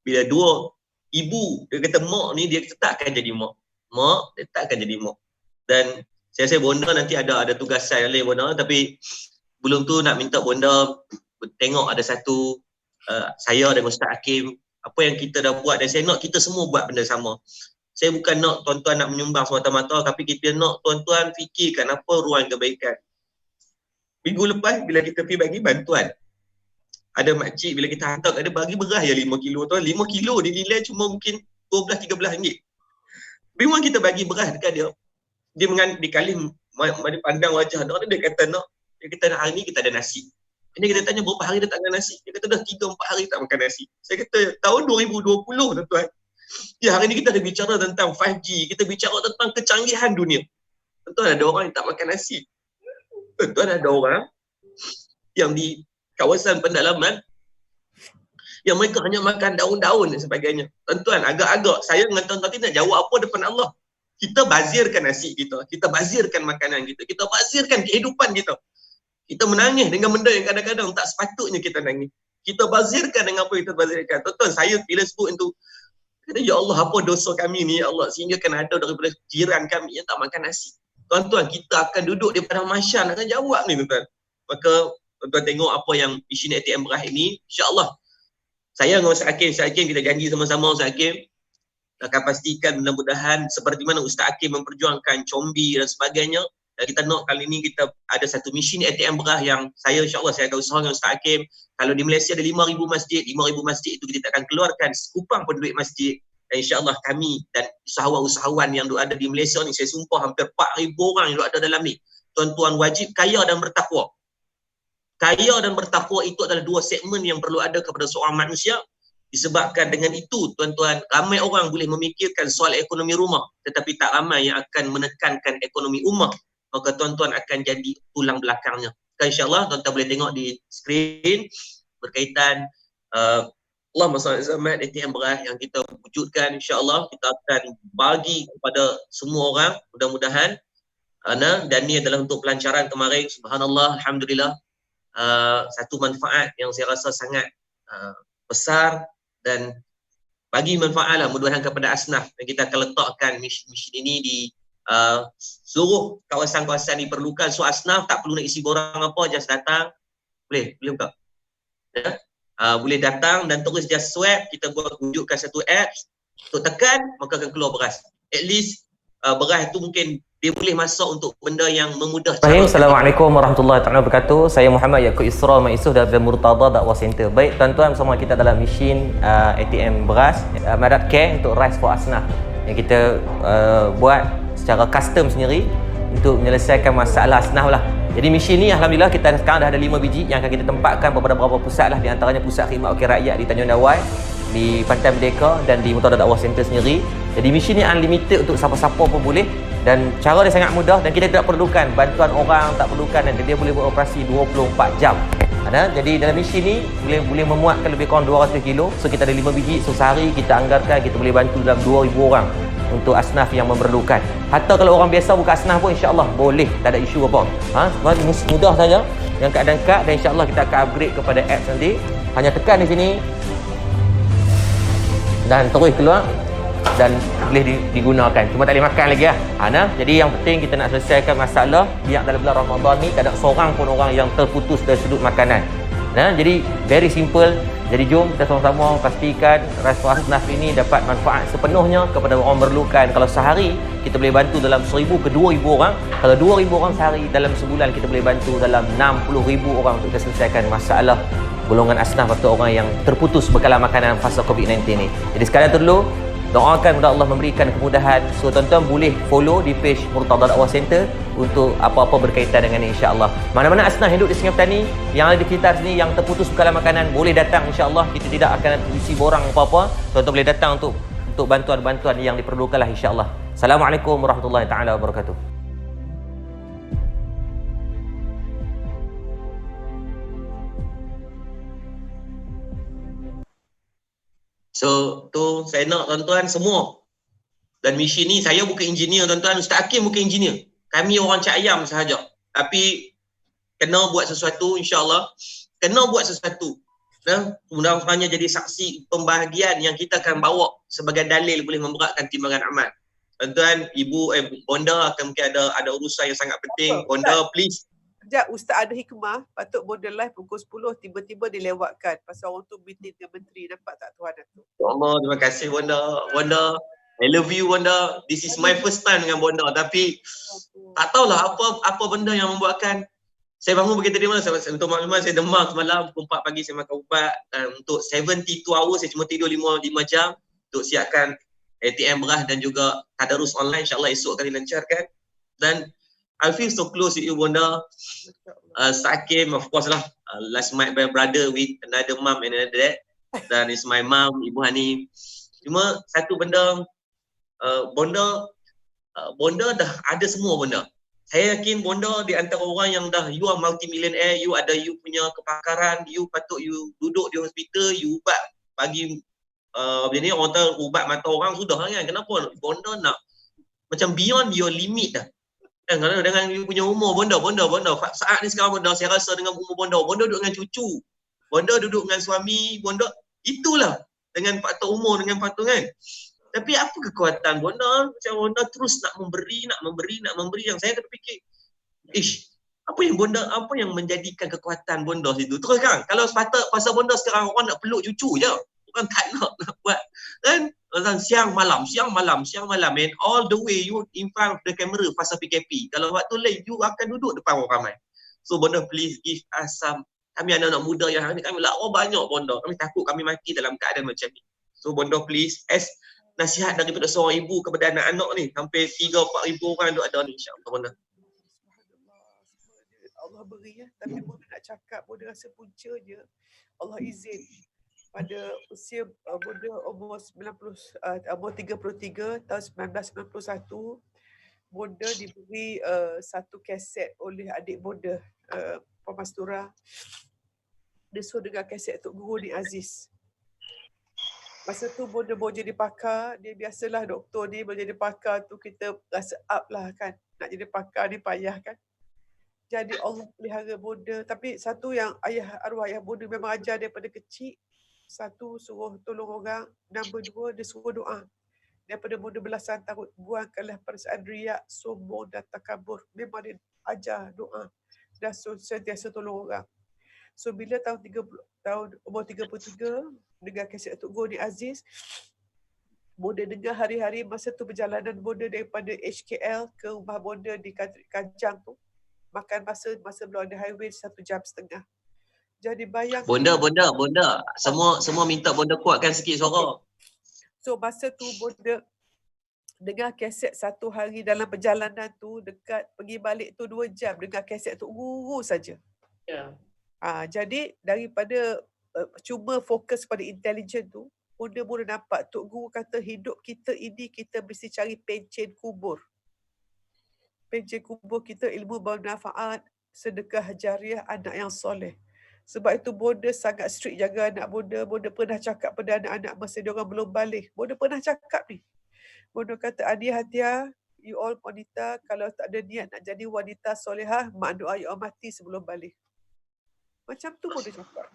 Bila dua ibu, dia kata mak ni, dia takkan jadi mak. Mak, dia takkan jadi mak. Dan saya rasa bonda nanti ada tugasan lain bonda, tapi belum tu nak minta bonda tengok ada satu saya dan Ustaz Hakim, apa yang kita dah buat, dan saya nak kita semua buat benda sama. Saya bukan nak tuan-tuan nak menyumbang semata-mata, tapi kita nak tuan-tuan fikirkan apa ruang kebaikan. Minggu lepas bila kita pergi bagi bantuan, ada makcik bila kita hantar, ada bagi beras ya 5 kilo tuan, 5 kilo dinilai cuma mungkin 12-13 ringgit. Memang kita bagi beras dekat dia, dia dikali pandang wajah dia kata nak, dia kata hari ni kita ada nasi. Ini kita tanya berapa hari dia tak makan nasi. Dia kata dah 3-4 hari tak makan nasi. Saya kata tahun 2020 tuan-tuan. Ya, hari ni kita ada bicara tentang 5G, kita bicara tentang kecanggihan dunia. Tuan-tuan ada orang yang tak makan nasi. Tuan-tuan ada orang yang di kawasan pendalaman yang mereka hanya makan daun-daun dan sebagainya. Tuan-tuan, agak-agak saya dengan tuan-tuan nak jawab apa depan Allah. Kita bazirkan nasi kita, kita bazirkan makanan kita, kita bazirkan kehidupan kita. Kita menangis dengan benda yang kadang-kadang tak sepatutnya kita nangis. Kita bazirkan dengan apa yang kita bazirkan. Tuan-tuan, saya bila sebut itu, kata, ya Allah, apa dosa kami ni, ya Allah, sehingga kan ada daripada jiran kami yang tak makan nasi. Tuan-tuan, kita akan duduk di padang mahsyar akan jawab ni, tuan-tuan. Maka tuan-tuan tengok apa yang mission ATM Beras ini, insya-Allah. Saya dengan Ustaz Hakim kita janji sama-sama Ustaz Hakim akan pastikan mudah-mudahan seperti mana Ustaz Hakim memperjuangkan combi dan sebagainya. Dan kita nak kali ini kita ada satu mission ATM Beras yang saya insya-Allah saya akan usaha dengan Ustaz Hakim. Kalau di Malaysia ada 5,000 masjid, 5,000 masjid itu kita akan keluarkan sekupang pun duit masjid. Dan insya-Allah kami dan usahawan-usahawan yang ada di Malaysia ni, saya sumpah hampir 4,000 orang yang ada dalam ni. Tuan-tuan wajib kaya dan bertakwa. Kaya dan bertakwa itu adalah dua segmen yang perlu ada kepada seorang manusia. Disebabkan dengan itu, tuan-tuan, ramai orang boleh memikirkan soal ekonomi rumah, tetapi tak ramai yang akan menekankan ekonomi ummah. Maka tuan-tuan akan jadi tulang belakangnya. InsyaAllah, tuan-tuan boleh tengok di skrin berkaitan Allahumma salli ala Muhammad ATM Beras yang kita wujudkan. InsyaAllah, kita akan bagi kepada semua orang, mudah-mudahan. Dan ini adalah untuk pelancaran kemarin. Subhanallah, Alhamdulillah. Satu manfaat yang saya rasa sangat besar dan bagi manfaat lah mudah-mudahan kepada asnaf, dan kita akan letakkan mission ini di seluruh kawasan-kawasan diperlukan. So asnaf tak perlu nak isi borang apa, just datang, boleh buka ya? Boleh datang dan terus just swab, kita buat wujudkan satu apps untuk tekan, maka akan keluar beras. At least beras tu mungkin dia boleh masuk untuk benda yang memudahkan. Assalamualaikum warahmatullahi wabarakatuh. Saya Muhammad Yaakob Isra Maisuh dari Murtada Dakwah Center. Baik tuan-tuan, bersama kita dalam mission ATM Beras Madad Care untuk Rice for Asnaf yang kita buat secara custom sendiri untuk menyelesaikan masalah asnaf lah. Jadi misi ni alhamdulillah kita sekarang dah ada 5 biji yang akan kita tempatkan beberapa pusat lah, di antaranya pusat khidmat wakil rakyat di Tanjung Dawai, di Pantai Merdeka dan di Murtada Dakwah Center sendiri. Jadi misi ni unlimited untuk siapa-siapa pun boleh, dan cara dia sangat mudah dan kita tidak perlukan bantuan orang, tak perlukan, dan dia boleh beroperasi 24 jam. Jadi dalam misi ni boleh memuatkan lebih kurang 200 kilo. So kita ada 5 biji, so sehari kita anggarkan kita boleh bantu dalam 2,000 orang. untuk asnaf yang memerlukan. Hatta kalau orang biasa buka asnaf pun insya-Allah boleh, tak ada isu apa. Mudah saja yang keadaan kad, dan insya-Allah kita akan upgrade kepada apps nanti. Hanya tekan di sini dan terus keluar dan boleh digunakan. Cuma tak boleh makan lagi lah. Jadi yang penting kita nak selesaikan masalah biar dalam bulan Ramadan ni tak ada seorang pun orang yang terputus dari sudut makanan. Jadi very simple. Jadi jom kita sama-sama pastikan Rise for Asnaf ini dapat manfaat sepenuhnya kepada orang memerlukan. Kalau sehari kita boleh bantu dalam 1,000 ke 2,000 orang. Kalau 2,000 orang sehari, dalam sebulan kita boleh bantu dalam 60,000 orang untuk kita selesaikan masalah golongan asnaf atau orang yang terputus bekalan makanan fasa COVID-19 ni. Jadi sekadar tu dulu, doakan mudah Allah memberikan kemudahan. So tuan-tuan boleh follow di page Murtaza Dakwah Center untuk apa-apa berkaitan dengan ini, insya-Allah. Mana-mana asnaf hidup di Sungai Petani yang ada di sekitar sini yang terputus bekalan makanan boleh datang, insya-Allah. Kita tidak akan isi borang apa-apa. Tuan-tuan boleh datang untuk bantuan-bantuan yang diperlukanlah, insya-Allah. Assalamualaikum warahmatullahi taala wabarakatuh. So tu saya nak tuan-tuan semua. Dan mesin ni saya bukan engineer tuan-tuan, Ustaz Hakim bukan engineer. Kami orang cak ayam sahaja. Tapi kena buat sesuatu, insya-Allah. Kena buat sesuatu. Mudah-mudahan jadi saksi pembahagian yang kita akan bawa sebagai dalil boleh memberatkan timbangan amal. Tuan-tuan, ibu bonda akan mungkin ada urusan yang sangat penting. Bonda please. Sekejap, Ustaz ada hikmah. Patut border live pukul 10, tiba-tiba dilewatkan. Pasal orang tu meeting dengan menteri. Nampak tak Tuhan Datuk? Allah, terima kasih Bonda. Bonda, I love you Bonda. This is my first time dengan Bonda. Tapi tak tahulah apa benda yang membuatkan saya bangun pagi tadi malam. Untuk maklumat, saya demam semalam. Pukul 4 pagi saya makan ubat. Untuk 72 hours saya cuma tidur 5 jam. Untuk siapkan ATM beras dan juga tadarus online. InsyaAllah esok akan dilancarkan. Dan I feel so close to you, Bonda. Sakim, of course lah. Last night my brother with another mom and another dad. Dan it's my mom, Ibu Hani. Cuma satu benda, Bonda dah ada semua Bonda. Saya yakin Bonda di antara orang yang dah, you are multi-millionaire, you ada you punya kepakaran, you patut you duduk di hospital, you ubat bagi jadi orang tahu ubat mata orang sudah kan. Kenapa Bonda nak macam beyond your limit dah. Dengan you punya umur Bonda saat ni sekarang Bonda, saya rasa dengan umur Bonda duduk dengan cucu, Bonda duduk dengan suami Bonda, itulah dengan faktor umur, dengan faktor kan. Tapi apa kekuatan Bonda, macam Bonda terus nak memberi, yang saya terfikir, apa yang menjadikan kekuatan Bonda situ. Terus kan, kalau pasal Bonda sekarang orang nak peluk cucu je, orang tak nak buat kan. Siang malam and all the way you in front of the camera pasal PKP. Kalau waktu lain you akan duduk depan orang ramai. So Bonda please give us some. Kami anak-anak muda yang hari ni kami lah banyak Bonda. Kami takut kami mati dalam keadaan macam ni. So Bonda please, as nasihat daripada seorang ibu kepada anak-anak ni, sampai 3-4 ribu orang duk ada ni, insya-Allah Bonda. Allah beri ya, tapi Bonda nak cakap, Bonda rasa punca je. Allah izin. Pada usia Bonda umur 33 tahun 1991, Bonda diberi satu kaset oleh adik Bonda, Puan Mastura. Dia suruh dengar kaset Tok Guru ni Aziz. Masa tu Bonda baru jadi pakar. Dia biasalah doktor ni baru jadi pakar tu, kita rasa up lah kan. Nak jadi pakar ni payah kan. Jadi Allah pelihara Bonda. Tapi satu yang arwah ayah Bonda memang ajar daripada kecil. Satu, suruh tolong orang. Nombor 2, dia suruh doa. Daripada Bonda belasan tahun, buangkanlah perasaan riak, sombong dan takabur. Memang dia ajar doa dan sentiasa tolong orang. So bila umur 33, dengar kaset Tok Guru ni Aziz, Bonda dengar hari-hari. Masa tu perjalanan Bonda daripada HKL ke rumah Bonda di Kajang tu, makan masa belum ada highway 1.5 jam. Jadi bayang Bonda. Semua minta Bonda kuatkan sikit suara. So masa tu Bonda dengar kaset satu hari dalam perjalanan tu, dekat pergi balik tu 2 jam dengar kaset Tok Guru saja. Ya. Jadi daripada cuma fokus pada intelijen tu, Bonda mula nampak Tok Guru kata hidup kita ini kita mesti cari pencen kubur. Pencen kubur kita ilmu bermanfaat, sedekah jariah, anak yang soleh. Sebab itu Bonda sangat strict jaga anak Bonda. Bonda pernah cakap pada anak-anak masa dia orang belum balik. Bonda pernah cakap ni. Bonda kata, Adi Hatia, you all wanita, kalau tak ada niat nak jadi wanita solehah, mak doa you all mati sebelum balik. Macam tu bonda cakap.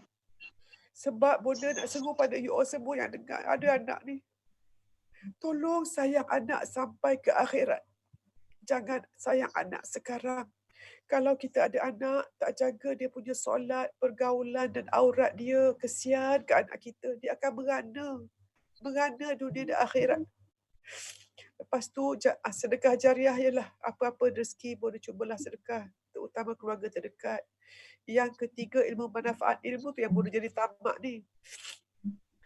Sebab bonda nak seru pada you all semua yang dengar ada anak ni. Tolong sayang anak sampai ke akhirat. Jangan sayang anak sekarang. Kalau kita ada anak, tak jaga dia punya solat, pergaulan dan aurat dia, kesian ke anak kita. Dia akan merana dunia dan akhirat. Lepas tu, sedekah jariah ialah apa-apa rezeki boleh cubalah sedekah. Terutama keluarga terdekat. Yang ketiga, ilmu manfaat. Ilmu tu yang boleh jadi tamak ni.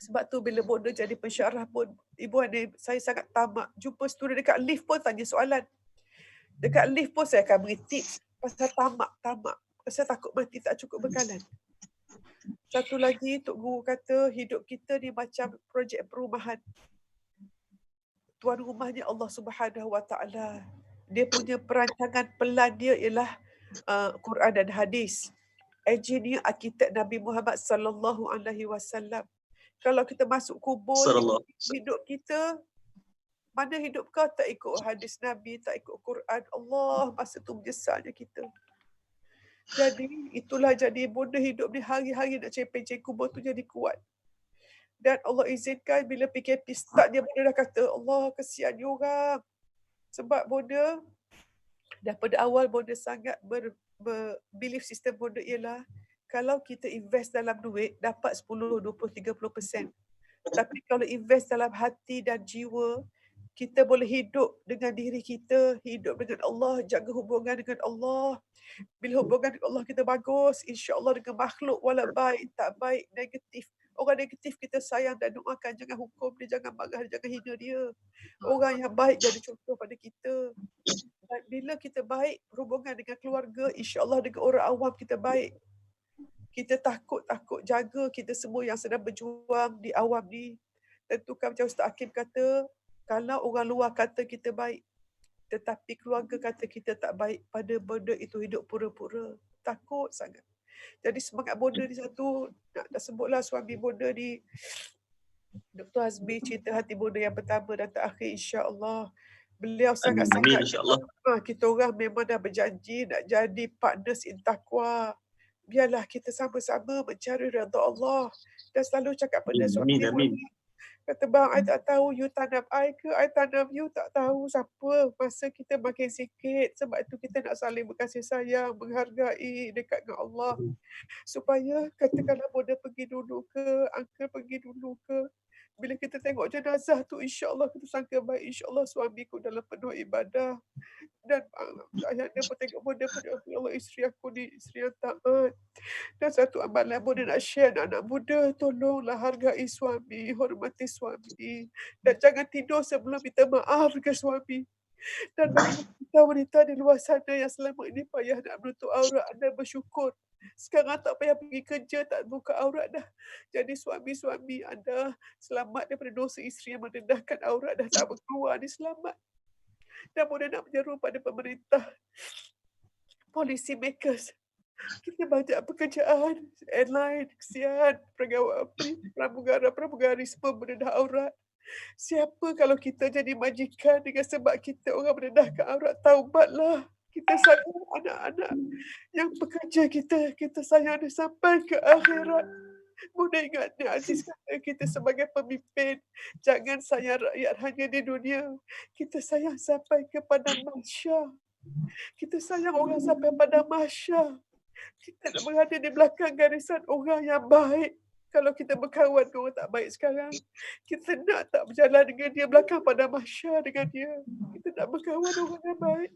Sebab tu bila bonda jadi pensyarah pun, Ibu Hanim, saya sangat tamak. Jumpa student dekat lift pun tanya soalan. Dekat lift pun saya akan beri tips. Pasal tamak. Pasal takut mati tak cukup bekalan. Satu lagi, Tok Guru kata, hidup kita ni macam projek perumahan. Tuan rumahnya Allah Subhanahu Wa Taala. Dia punya perancangan pelan dia ialah Quran dan hadis. Engineer arkitek Nabi Muhammad sallallahu alaihi wasallam. Kalau kita masuk kubur, hidup kita, mana hidup kau tak ikut hadis Nabi, tak ikut Quran, Allah, masa tu menyesalnya kita. Jadi itulah jadi bonda hidup ni hari-hari nak cek kubur tu jadi kuat. Dan Allah izinkan bila PKP start dia bonda dah kata, Allah kesian you orang. Sebab bonda daripada awal bonda sangat belief system bonda ialah kalau kita invest dalam duit dapat 10, 20, 30%. Tapi kalau invest dalam hati dan jiwa, kita boleh hidup dengan diri kita, hidup dengan Allah, jaga hubungan dengan Allah. Bila hubungan dengan Allah kita bagus, insya-Allah dengan makhluk wala baik, tak baik, negatif. Orang negatif kita sayang dan doakan, jangan hukum dia, jangan marah dia, jangan hina dia. Orang yang baik jadi contoh pada kita. Dan bila kita baik, hubungan dengan keluarga, insya-Allah dengan orang awam kita baik. Kita takut jaga kita semua yang sedang berjuang di awam ni. Tentukan macam Ustaz Hakim kata, kalau orang luar kata kita baik, tetapi keluarga kata kita tak baik, pada bonda itu hidup pura-pura. Takut sangat. Jadi semangat bonda ni satu, nak sebutlah suami bonda ni, Dr. Hazmi, cinta hati bonda yang pertama dan terakhir, insya-Allah. Beliau sangat-sangat, kita orang memang dah berjanji nak jadi partners in taqwa. Biarlah kita sama-sama mencari redha Allah. Dan selalu cakap pada suami bonda, kata, bang, I tak tahu you tanam I ke, I tanam you tak tahu siapa. Masa kita makin sikit, sebab itu kita nak saling berkasih sayang, menghargai dekat dengan Allah. Supaya katakanlah bonda pergi dulu ke, uncle pergi dulu ke, bila kita tengok jenazah tu, insya-Allah kita sangka baik, insya-Allah suamiku dalam penuh ibadah. Dan ayahnya pun tengok bonda pun, ya Allah, isteri aku ni isteri yang taat. Dan satu amalan bonda nak share anak muda, tolonglah hargai suami, hormati suami. Dan jangan tidur sebelum minta maaf ke suami. Dan bagi wanita di luar sana yang selama ini payah nak menutup aurat, anda bersyukur. Sekarang tak payah pergi kerja, tak buka aurat dah. Jadi suami-suami anda selamat daripada dosa isteri yang merendahkan aurat, dah tak berkeluar ni, selamat. Dan boleh nak menyeru pada pemerintah, policy makers. Kita banyak pekerjaan, airline, kesian, pramugari semua merendah aurat. Siapa kalau kita jadi majikan dengan sebab kita orang merendahkan aurat, taubatlah. Kita sayang anak-anak yang bekerja kita sayang dia sampai ke akhirat. Mudah ingat ni Aziz kata, kita sebagai pemimpin, jangan sayang rakyat hanya di dunia. Kita sayang sampai kepada mahsyar. Kita sayang orang sampai pada mahsyar. Kita nak berada di belakang garisan orang yang baik. Kalau kita berkawan dengan orang tak baik sekarang, kita nak tak berjalan dengan dia belakang pada mahsyar dengan dia. Kita nak berkawan dengan orang yang baik.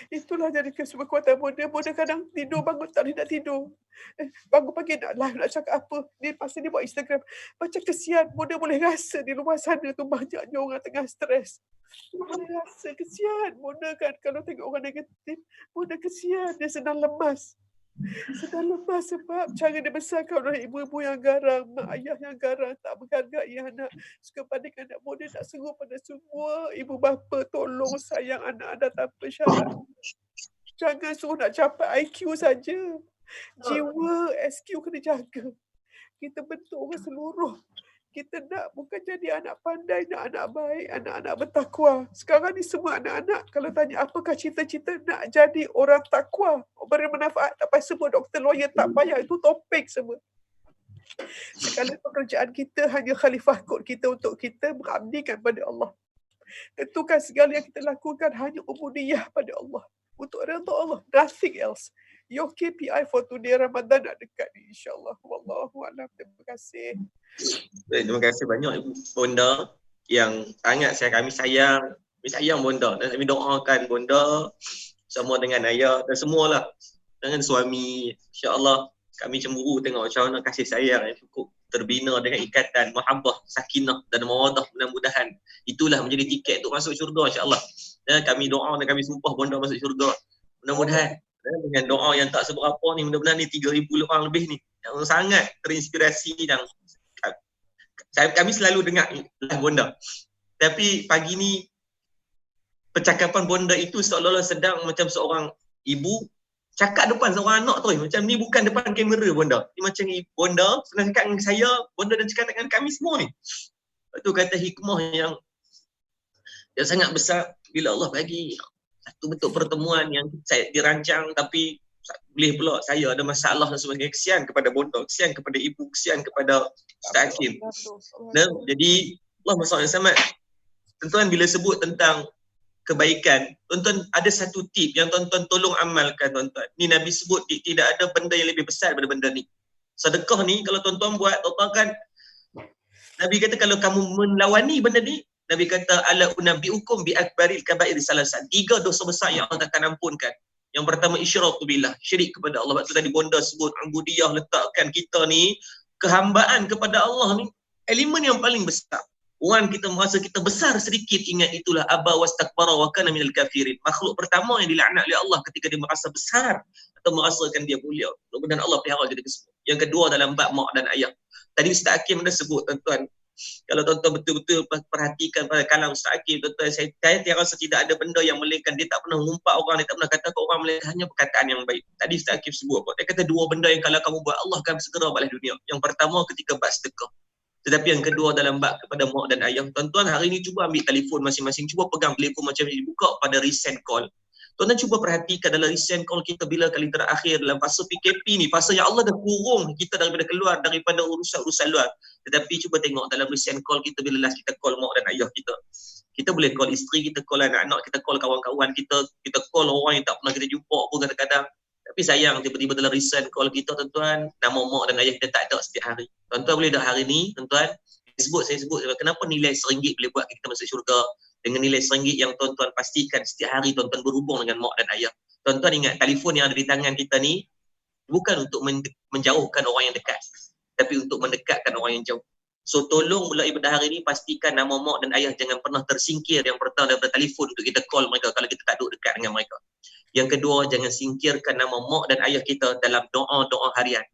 Itulah jadi kekuatan bonda. Bonda kadang tidur bangun tak boleh nak tidur. Bangun pagi nak live, nak cakap apa. Dia masa dia buat Instagram, macam kesian. Bonda boleh rasa di luar sana tu banyaknya orang tengah stres. Boleh rasa kesian. Bonda kan kalau tengok orang negatif, bonda kesian. Dia sedang lemas. Sedang lemas sebab cara dia besarkan oleh ibu-ibu yang garang, mak ayah yang garang, tak menghargai anak. Suka banding anak bonda, nak seru pada semua ibu bapa, tolong sayang anak anda tanpa syarat. Jangan suruh nak capai IQ saja. Jiwa, SQ kena jaga. Kita bentuk orang seluruh Kita nak bukan jadi anak pandai, nak anak baik, anak-anak bertakwa. Sekarang ni semua anak-anak kalau tanya apakah cita-cita, nak jadi orang takwa, beri manfaat, tak payah semua doktor, lawyer, tak payah, itu topik semua. Segala pekerjaan kita hanya khalifah kod kita untuk kita berabdikan pada Allah. Tentukan segala yang kita lakukan hanya ubudiyah pada Allah, untuk redha Allah, nothing else. Your KPI for today Ramadan nak dekat ni, insyaAllah. Wallahualam. Terima kasih. Terima kasih banyak Ibu Bonda yang sangat kami sayang. Kami sayang Bonda dan kami doakan Bonda sama dengan ayah dan semualah, dengan suami. InsyaAllah kami cemburu tengok macam mana kasih sayang yang cukup terbina dengan ikatan mahabbah, sakinah dan mawaddah. Mudah-mudahan itulah menjadi tiket untuk masuk syurga, insyaAllah. Dan kami doa dan kami sumpah Bonda masuk syurga. Mudah-mudahan dengan doa yang tak seberapa ni, mudah-mudahan ni 3,000 orang lebih ni yang sangat terinspirasi. Dan kami selalu dengar live Bonda, tapi pagi ni percakapan Bonda itu seolah-olah sedang macam seorang ibu cakap depan seorang anak tu. Macam ni bukan depan kamera Bonda, ni macam ni Bonda senang cakap dengan saya, Bonda dan cakap dengan kami semua ni. Itu kata hikmah yang sangat besar bila Allah bagi satu bentuk pertemuan yang saya dirancang, tapi boleh pula saya ada masalah dan sebagainya. Kesian kepada Bonda, kesian kepada ibu, kesian kepada Ustaz Hakim. Jadi Allah SWT Samad, tuan-tuan bila sebut tentang kebaikan, tuan-tuan ada satu tip yang tuan-tuan tolong amalkan tuan-tuan. Ni Nabi sebut tidak ada benda yang lebih besar daripada benda ni. Sedekah ni kalau tuan-tuan buat, tuan-tuan kan, Nabi kata kalau kamu melawani benda ni, Nabi kata ala unabbiukum bi akbaril kabair salasan. 3 dosa besar yang Allah takkan ampunkan. Yang pertama isyraku billah, syirik kepada Allah. Waktu tadi Bonda sebut ubudiyah, letakkan kita ni kehambaan kepada Allah ni elemen yang paling besar. Orang kita merasa kita besar sedikit, ingat itulah aba wastakbara wa kana minal kafirin. Makhluk pertama yang dilaknat oleh Allah ketika dia merasa besar atau merasakan dia mulia. Mudah-mudahan Allah pelihara kita semua. Yang kedua dalam bab mak dan ayah. Tadi Ustaz Hakim dah sebut tuan-tuan. Kalau tuan-tuan betul-betul perhatikan pada kalam Ustaz Hakim, tuan-tuan, saya rasa tidak ada benda yang melainkan dia tak pernah mengumpat orang, dia tak pernah kata ke orang, melainkan hanya perkataan yang baik. Tadi Ustaz Hakim sebut apa? Dia kata 2 benda yang kalau kamu buat, Allah akan segera balas dunia. Yang pertama ketika bab sedekah. Tetapi yang kedua dalam bab kepada mak dan ayah. Tuan-tuan hari ni cuba ambil telefon masing-masing, cuba pegang telefon macam ni, buka pada recent call. Tuan-tuan cuba perhatikan dalam recent call kita bila kali terakhir dalam fasa PKP ni, fasa yang Allah dah kurung kita daripada keluar daripada urusan-urusan luar. Tetapi cuba tengok dalam recent call kita bila last kita call mak dan ayah kita. Kita boleh call isteri, kita call anak-anak, kita call kawan-kawan kita call orang yang tak pernah kita jumpa pun kadang-kadang. Tapi sayang tiba-tiba dalam recent call kita tuan-tuan, nama mak dan ayah kita tak ada setiap hari. Tuan-tuan boleh tak hari ni, tuan-tuan, saya sebut kenapa nilai RM1 boleh buat kita masuk syurga dengan nilai RM1 yang tuan-tuan pastikan setiap hari tuan-tuan berhubung dengan mak dan ayah. Tuan-tuan ingat telefon yang ada di tangan kita ni bukan untuk menjauhkan orang yang dekat, tapi untuk mendekatkan orang yang jauh. So tolong mulai pada hari ni pastikan nama mak dan ayah jangan pernah tersingkir yang pertama daripada telefon untuk kita call mereka kalau kita tak duduk dekat dengan mereka. Yang kedua, jangan singkirkan nama mak dan ayah kita dalam doa-doa harian.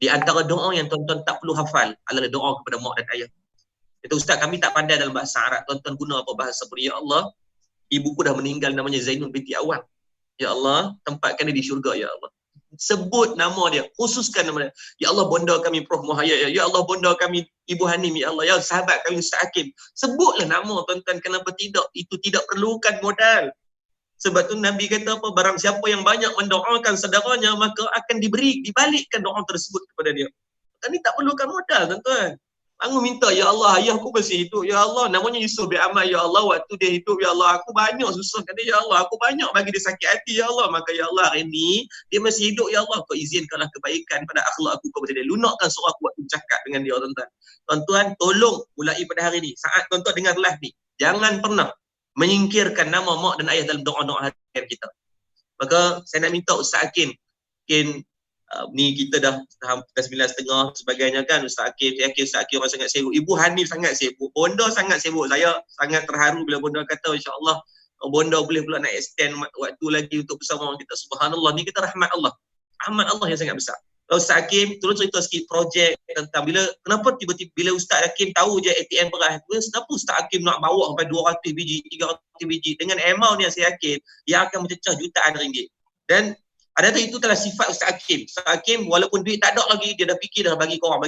Di antara doa yang tuan-tuan tak perlu hafal adalah doa kepada mak dan ayah. Itu Ustaz, kami tak pandai dalam bahasa Arab. Tuan-tuan guna apa bahasa pun. Ya Allah, ibuku dah meninggal, namanya Zainul binti Awam. Ya Allah, tempatkan dia di syurga, Ya Allah. Sebut nama dia, khususkan nama dia. Ya Allah, bonda kami Prof Muhayyad. Ya Allah, bonda kami Ibu Hanim. Ya Allah, ya sahabat kami Ustaz Hakim. Sebutlah nama tuan-tuan, kenapa tidak? Itu tidak perlukan modal. Sebab tu Nabi kata apa? Barang siapa yang banyak mendoakan saudaranya, maka akan dibalikkan doa tersebut kepada dia. Ini tak perlukan modal tuan-tuan. Bangun minta, Ya Allah, ayahku masih hidup. Ya Allah, namanya Yusuf bin Amal. Ya Allah, waktu dia hidup, Ya Allah, aku banyak susahkan dia. Ya Allah, aku banyak bagi dia sakit hati. Ya Allah, maka Ya Allah, hari ini dia masih hidup. Ya Allah, kau izinkanlah kebaikan pada akhlak aku kepada dia. Lunakkan suara aku waktu bercakap dengan dia, tuan-tuan. Tuan-tuan, tolong mulai pada hari ini, saat tuan-tuan dengar live ni, jangan pernah menyingkirkan nama mak dan ayah dalam doa-doa harian kita. Maka saya nak minta Ustaz Hakim, mungkin ni kita dah 9:30 sebagainya kan, Ustaz Hakim, Ustaz Hakim orang sangat sibuk, Ibu Hanif sangat sibuk, Bonda sangat sibuk. Saya sangat terharu bila Bonda kata insya-Allah Bonda boleh pula nak extend waktu lagi untuk bersama kita. Subhanallah, ni kita rahmat Allah. Rahmat Allah yang sangat besar. Ustaz Hakim, tolong cerita sikit projek tentang kenapa tiba-tiba bila Ustaz Hakim tahu je ATM beras, kenapa Ustaz Hakim nak bawa sampai 200 biji, 300 biji dengan amount yang saya yakin yang akan mencecah jutaan ringgit. Dan Ada tu itu telah sifat Ustaz Hakim. Ustaz Hakim walaupun duit tak ada lagi, dia dah fikir dah bagi korang.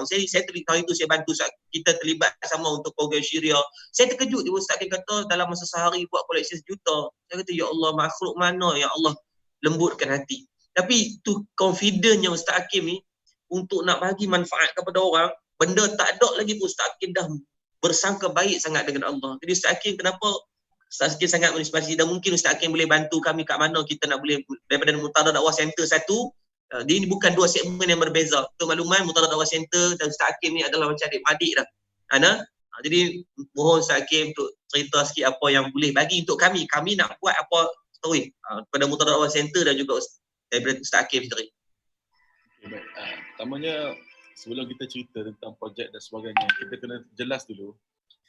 Saya terlibat itu, saya bantu kita terlibat sama untuk program Syria. Saya terkejut dia Ustaz Hakim kata dalam masa sehari buat koleksi 1 juta. Saya kata ya Allah, makhluk mana ya Allah lembutkan hati. Tapi tu confidentnya Ustaz Hakim ni untuk nak bagi manfaat kepada orang, benda tak ada lagi pun Ustaz Hakim dah bersangka baik sangat dengan Allah. Jadi Ustaz Hakim kenapa Ustaz Hakim sangat menginspirasi, dan mungkin Ustaz Hakim boleh bantu kami kat mana kita nak boleh daripada Muqtada Dakwah Center satu. Dia ni bukan dua segmen yang berbeza. Untuk makluman, Muqtada Dakwah Center dan Ustaz Hakim ni adalah macam adik-adik dah. Jadi mohon Ustaz Hakim untuk cerita sikit apa yang boleh bagi untuk kami. Kami nak buat apa story kepada Muqtada Dakwah Center dan juga daripada Ustaz Hakim sendiri. Okay, baik. Pertamanya sebelum kita cerita tentang projek dan sebagainya, kita kena jelas dulu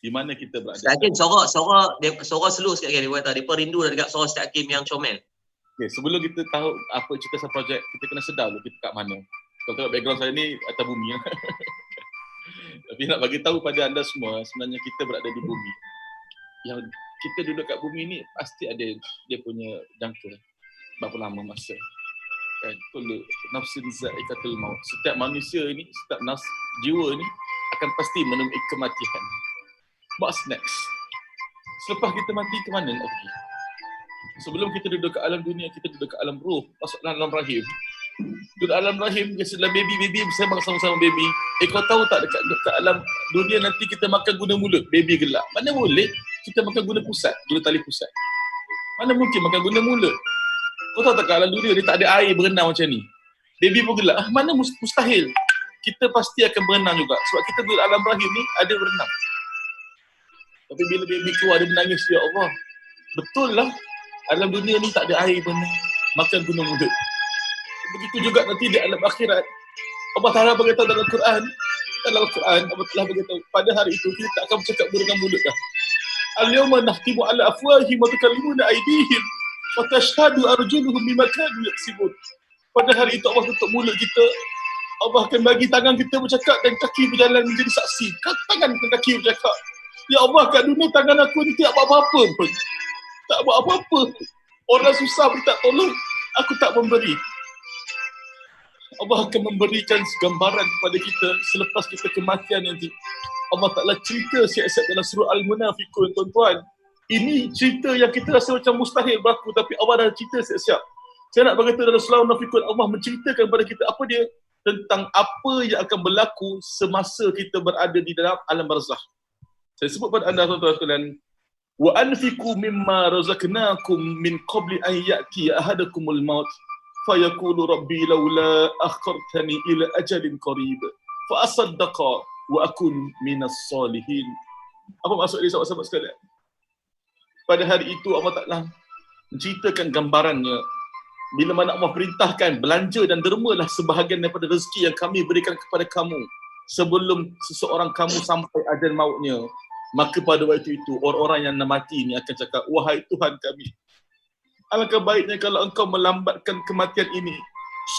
di mana kita berada. Ustaz Hakim suara slow sikit kan dia kata. Depa rindu dekat suara Ustaz Hakim yang comel. Okay, sebelum kita tahu apa cerita pasal projek, kita kena sedar dulu kita kat mana. Kalau tengok background saya ni atas bumi. Tapi nak bagi tahu pada anda semua, sebenarnya kita berada di bumi. Yang kita duduk kat bumi ni pasti ada dia punya jangka. Berapa lama masa. Kan? Kullu nafsin za'iqatul maut. Setiap manusia ini, setiap jiwa ni akan pasti menemui kematian. What's next? Selepas kita mati, ke mana nak pergi? Sebelum kita duduk ke alam dunia, kita duduk ke alam roh, masuk dalam rahim. Duduk alam rahim, biasalah baby bersama sama-sama baby. Kau tahu tak dekat alam dunia nanti kita makan guna mulut, baby gelak. Mana boleh kita makan guna pusat, guna tali pusat. Mana mungkin makan guna mulut? Kau tahu tak kat alam dunia ni tak ada air berenang macam ni. Baby pun gelak. Mana mustahil. Kita pasti akan berenang juga. Sebab kita duduk alam rahim ni ada berenang. Tapi bila baby keluar dia menangis, ya Allah. Betul lah. Alam dunia ni tak ada air berenang. Makan guna mulut. Begitu juga nanti di alam akhirat. Allah Ta'ala beritahu dalam Quran. Allah Ta'ala beritahu pada hari itu kita tak akan bercakap dengan mulut dah. Al-yawma nahtimu ala afwahihim wa tukallimuna aydihim wa tashhadu arjuluhum bima kanu yaksibun. Pada hari itu Allah tutup mulut kita. Allah akan bagi tangan kita bercakap dan kaki berjalan menjadi saksi. Tangan dan kaki bercakap. Ya Allah, kat dunia tangan aku ni tak buat apa-apa pun. Tak buat apa-apa. Orang susah pun tak tolong. Aku tak memberi. Allah akan memberikan gambaran kepada kita selepas kita kematian nanti. Allah Ta'ala cerita siap-siap dalam surah Al-Munafiqun, tuan-tuan. Ini cerita yang kita rasa macam mustahil berlaku, tapi Allah dah cerita siap-siap. Saya nak berkata dalam surah Al-Munafiqun, Allah menceritakan kepada kita apa dia? Tentang apa yang akan berlaku semasa kita berada di dalam alam barzakh. Saya sebut pada anda tuan-tuan sekalian, wa anfiqu mimma razaqnakum min qabli an ya'ti ahadakumul maut fayaqulu rabbi laula akhartani ila ajalin qarib fa asaddaqa wa akun minas salihin. Apa maksud dia sahabat-sahabat sekalian? Pada hari itu Allah Ta'ala menceritakan gambarannya bila mana Allah perintahkan belanja dan dermalah sebahagian daripada rezeki yang kami berikan kepada kamu sebelum seseorang kamu sampai ajal mautnya. Maka pada waktu itu orang-orang yang nak mati ni akan cakap, wahai Tuhan kami, alangkah baiknya kalau engkau melambatkan kematian ini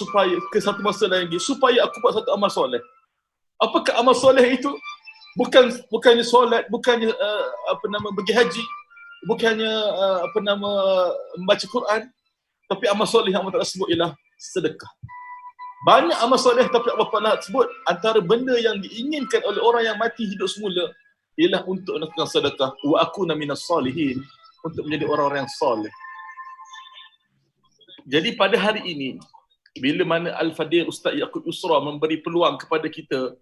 supaya ke satu masa lain lagi, supaya aku buat satu amal soleh. Apakah amal soleh itu? Bukannya solat, bukannya pergi haji, bukannya membaca Quran, tapi amal soleh yang Allah Ta'ala sebut ialah sedekah. Banyak amal soleh tapi Allah Ta'ala sebut antara benda yang diinginkan oleh orang yang mati hidup semula ialah untuk melakukan sedekah. Wa akuna minas salihin, untuk menjadi orang-orang yang soleh. Jadi pada hari ini, bila mana Al-Fadil Ustaz Yaqub Yusra memberi peluang kepada kita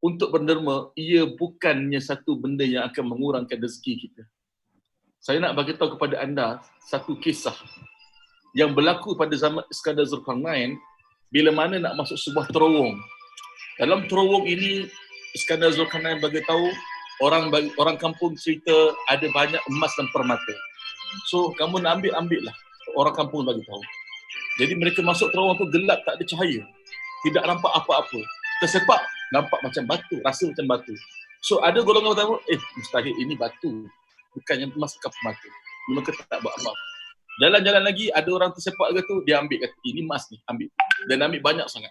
untuk berderma, ia bukannya satu benda yang akan mengurangkan rezeki kita. Saya nak bagi tahu kepada anda satu kisah yang berlaku pada zaman Iskandar Zulkarnain bila mana nak masuk sebuah terowong. Dalam terowong ini, Iskandar Zulkarnain bagi tahu orang kampung cerita ada banyak emas dan permata. So kamu nak ambil lah. Orang kampung bagi tahu. Jadi mereka masuk terowong tu gelap, tak ada cahaya. Tidak nampak apa-apa. Tersepak, nampak macam batu, rasa macam batu. So ada golongan pertama, mustahil ini batu. Bukannya emas ke permata. Mereka tak buat apa-apa. Jalan-jalan lagi, ada orang tersepak ke tu, dia ambil kata, ini emas ni, ambil. Dan ambil banyak sangat.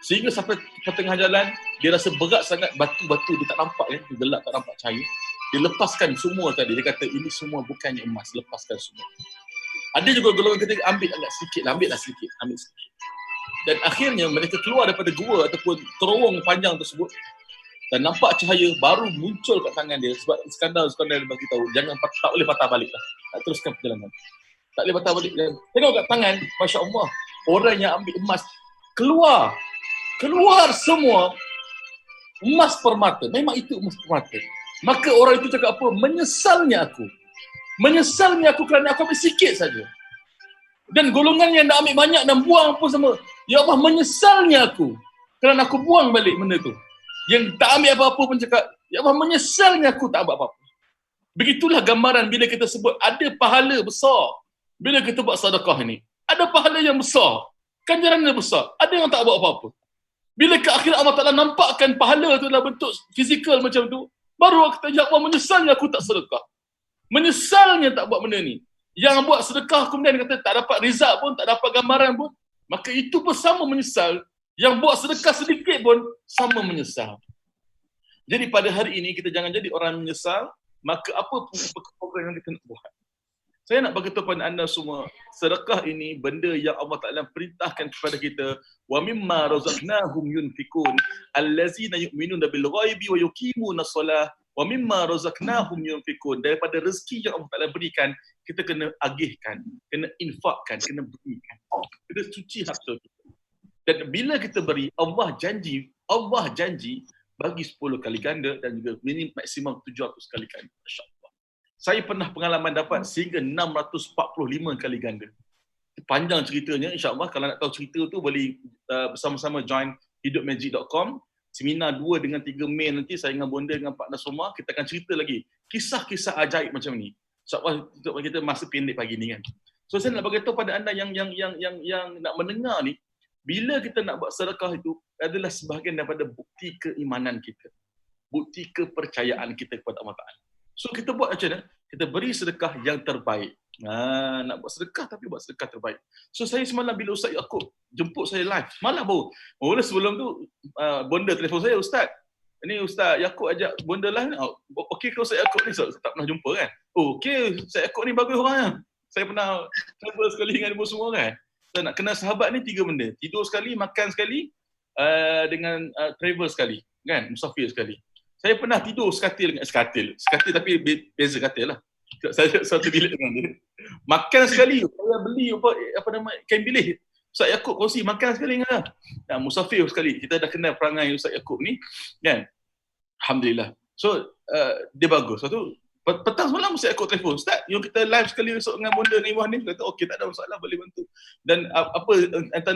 Sehingga sampai ke tengah jalan, dia rasa berat sangat, batu-batu dia tak nampak, dia gelap, tak nampak cahaya. Dia lepaskan semua tadi, dia kata ini semua bukannya emas, lepaskan semua. Ada juga golongan ketiga ambil agak sedikit lah, ambil sedikit. Dan akhirnya mereka keluar daripada gua ataupun terowong panjang tersebut dan nampak cahaya baru muncul kat tangan dia sebab Iskandar dia bagi tahu jangan tak boleh patah balik lah. Tak teruskan perjalanan. Tak boleh patah balik. Dan tengok kat tangan, masya-Allah, orang yang ambil emas keluar semua emas permata. Memang itu emas permata. Maka orang itu cakap apa? Menyesalnya aku kerana aku ambil sikit saja. Dan golongan yang nak ambil banyak dan buang pun sama. Ya Allah, menyesalnya aku kerana aku buang balik benda tu. Yang tak ambil apa-apa pun cakap, ya Allah, menyesalnya aku tak buat apa-apa. Begitulah gambaran bila kita sebut ada pahala besar. Bila kita buat sedekah ini, ada pahala yang besar. Ganjarannya besar. Ada yang tak buat apa-apa. Bila ke akhirat Allah Ta'ala nampakkan pahala tu dalam bentuk fizikal macam tu, baru kita ya Allah, menyesalnya aku tak sedekah. Menyesalnya tak buat benda ni. Yang buat sedekah kemudian kata tak dapat result pun, tak dapat gambaran pun, maka itu pun sama menyesal. Yang buat sedekah sedikit pun sama menyesal. Jadi pada hari ini kita jangan jadi orang menyesal, maka apa program yang kita nak buat? Saya nak bagi tahu kepada anda semua, sedekah ini benda yang Allah Ta'ala perintahkan kepada kita. Wa mimma razaqnahum yunfikun allazina yu'minuna bil ghaibi wa yuqimuna shalah wa mimma razaqnahum yunfikun. Daripada rezeki yang Allah Ta'ala berikan, kita kena agihkan, kena infakkan, kena berikan. Kena cuci harta kita. Dan bila kita beri, Allah janji bagi 10 kali ganda dan juga maksimum 700 kali ganda. Masya-Allah. Saya pernah pengalaman dapat sehingga 645 kali ganda. Panjang ceritanya, insya-Allah kalau nak tahu cerita tu boleh bersama-sama join hidupmagic.com. Seminar 2 dengan 3 Mei nanti saya dengan Bonda dengan partner semua kita akan cerita lagi kisah-kisah ajaib macam ni. InsyaAllah kita masa pendek pagi ni kan. So saya nak bagi tahu pada anda yang nak mendengar ni, bila kita nak buat sedekah itu adalah sebahagian daripada bukti keimanan kita. Bukti kepercayaan kita kepada Allah Ta'ala. So kita buat macam mana? Kita beri sedekah yang terbaik. Nak buat sedekah tapi buat sedekah terbaik. So saya semalam bila Ustaz Yaakob jemput saya live, malam baru. Mula sebelum tu Bonda telefon saya, Ustaz, ini Ustaz Yaakob ajak Bonda live. Okey ke Ustaz Yaakob ni? So, tak pernah jumpa kan? Oh, okey, Ustaz Yaakob ni bagus orangnya. Saya pernah travel sekali dengan ibu semua kan. Saya nak kenal sahabat ni 3 benda. Tidur sekali, makan sekali, dengan travel sekali. Kan? Musafir sekali. Saya pernah tidur sekatil tapi beza katil lah. Saya satu bilik dengan dia. Makan sekali, saya beli apa nama kain bilik. Ustaz Yaakob kongsi makan sekali dengan dia. Musafir sekali. Kita dah kenal perangai Ustaz Yaakob ni kan. Alhamdulillah. So dia bagus. Satu petang semalam Ustaz Yaakob telefon, Ustaz, yang kita live sekali besok dengan Bonda dengan Ibu Hanim. Kata okey, tak ada masalah, boleh bantu. Dan apa anda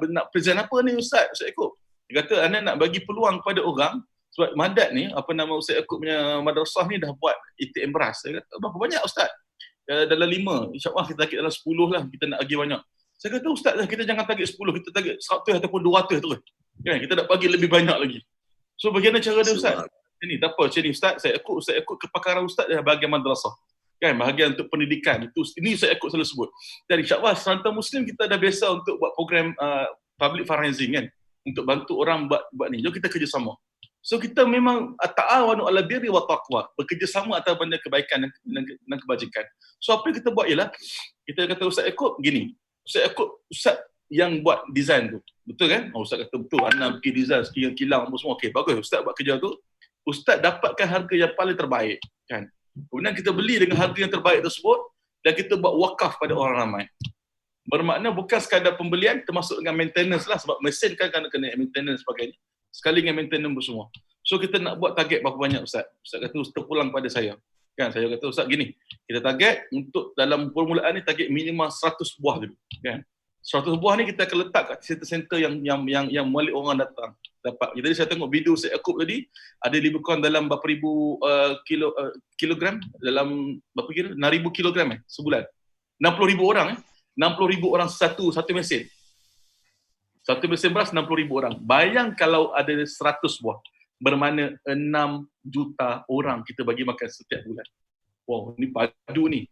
nak present apa ni Ustaz Yaakob? Dia kata anda nak bagi peluang kepada orang sebab Madat ni, apa nama Ustaz Yaakob punya madrasah ni dah buat ATM beras. Saya kata, berapa banyak Ustaz? Dalam 5. InsyaAllah kita target dalam 10 lah, kita nak bagi banyak. Saya kata, Ustaz lah, kita jangan target 10, kita target 100 ataupun 200 terus. Kan? Kita nak bagi lebih banyak lagi. So bagaimana cara dia Ustaz? Ini tak apa, macam ni Ustaz Yaakob kepakaran Ustaz adalah bahagian madrasah. Kan? Bahagian untuk pendidikan. Ini Ustaz Yaakob selalu sebut. Dan insyaAllah, serantau Muslim kita dah biasa untuk buat program public fundraising kan? Untuk bantu orang buat ni. Jom kita kerjasama. So kita memang ta'awanu 'alal birri wat taqwa, bekerjasama atas benda kebaikan dan kebajikan. So apa yang kita buat ialah kita kata Ustaz Yaakob gini. Ustaz Yaakob Ustaz yang buat design tu. Betul kan? Ustaz kata betul. Ana pergi design kilang apa semua. Okey, bagus. Ustaz buat kerja tu. Ustaz dapatkan harga yang paling terbaik kan. Kemudian kita beli dengan harga yang terbaik tersebut dan kita buat wakaf pada orang ramai. Bermakna bukan sekadar pembelian, termasuk dengan maintenance lah, sebab mesin kan kena maintenance sebagainya. Sekali dengan maintenance semua. So kita nak buat target berapa banyak Ustaz? Ustaz kata terpulang pada saya. Kan saya kata Ustaz gini, kita target untuk dalam permulaan ni target minimal 100 buah dulu, kan? 100 buah ni kita akan letak kat center-center yang mualik orang datang. Dapat. Jadi saya tengok video Ustaz Yaakob tadi ada lebih kurang dalam berapa ribu kilogram, dalam berapa kira 6,000 kilogram sebulan. 60,000 orang 60,000 orang satu mesin. Satu mesin beras 60,000 orang. Bayang kalau ada 100 buah. Bermakna 6 juta orang kita bagi makan setiap bulan. Wow, ni padu ni.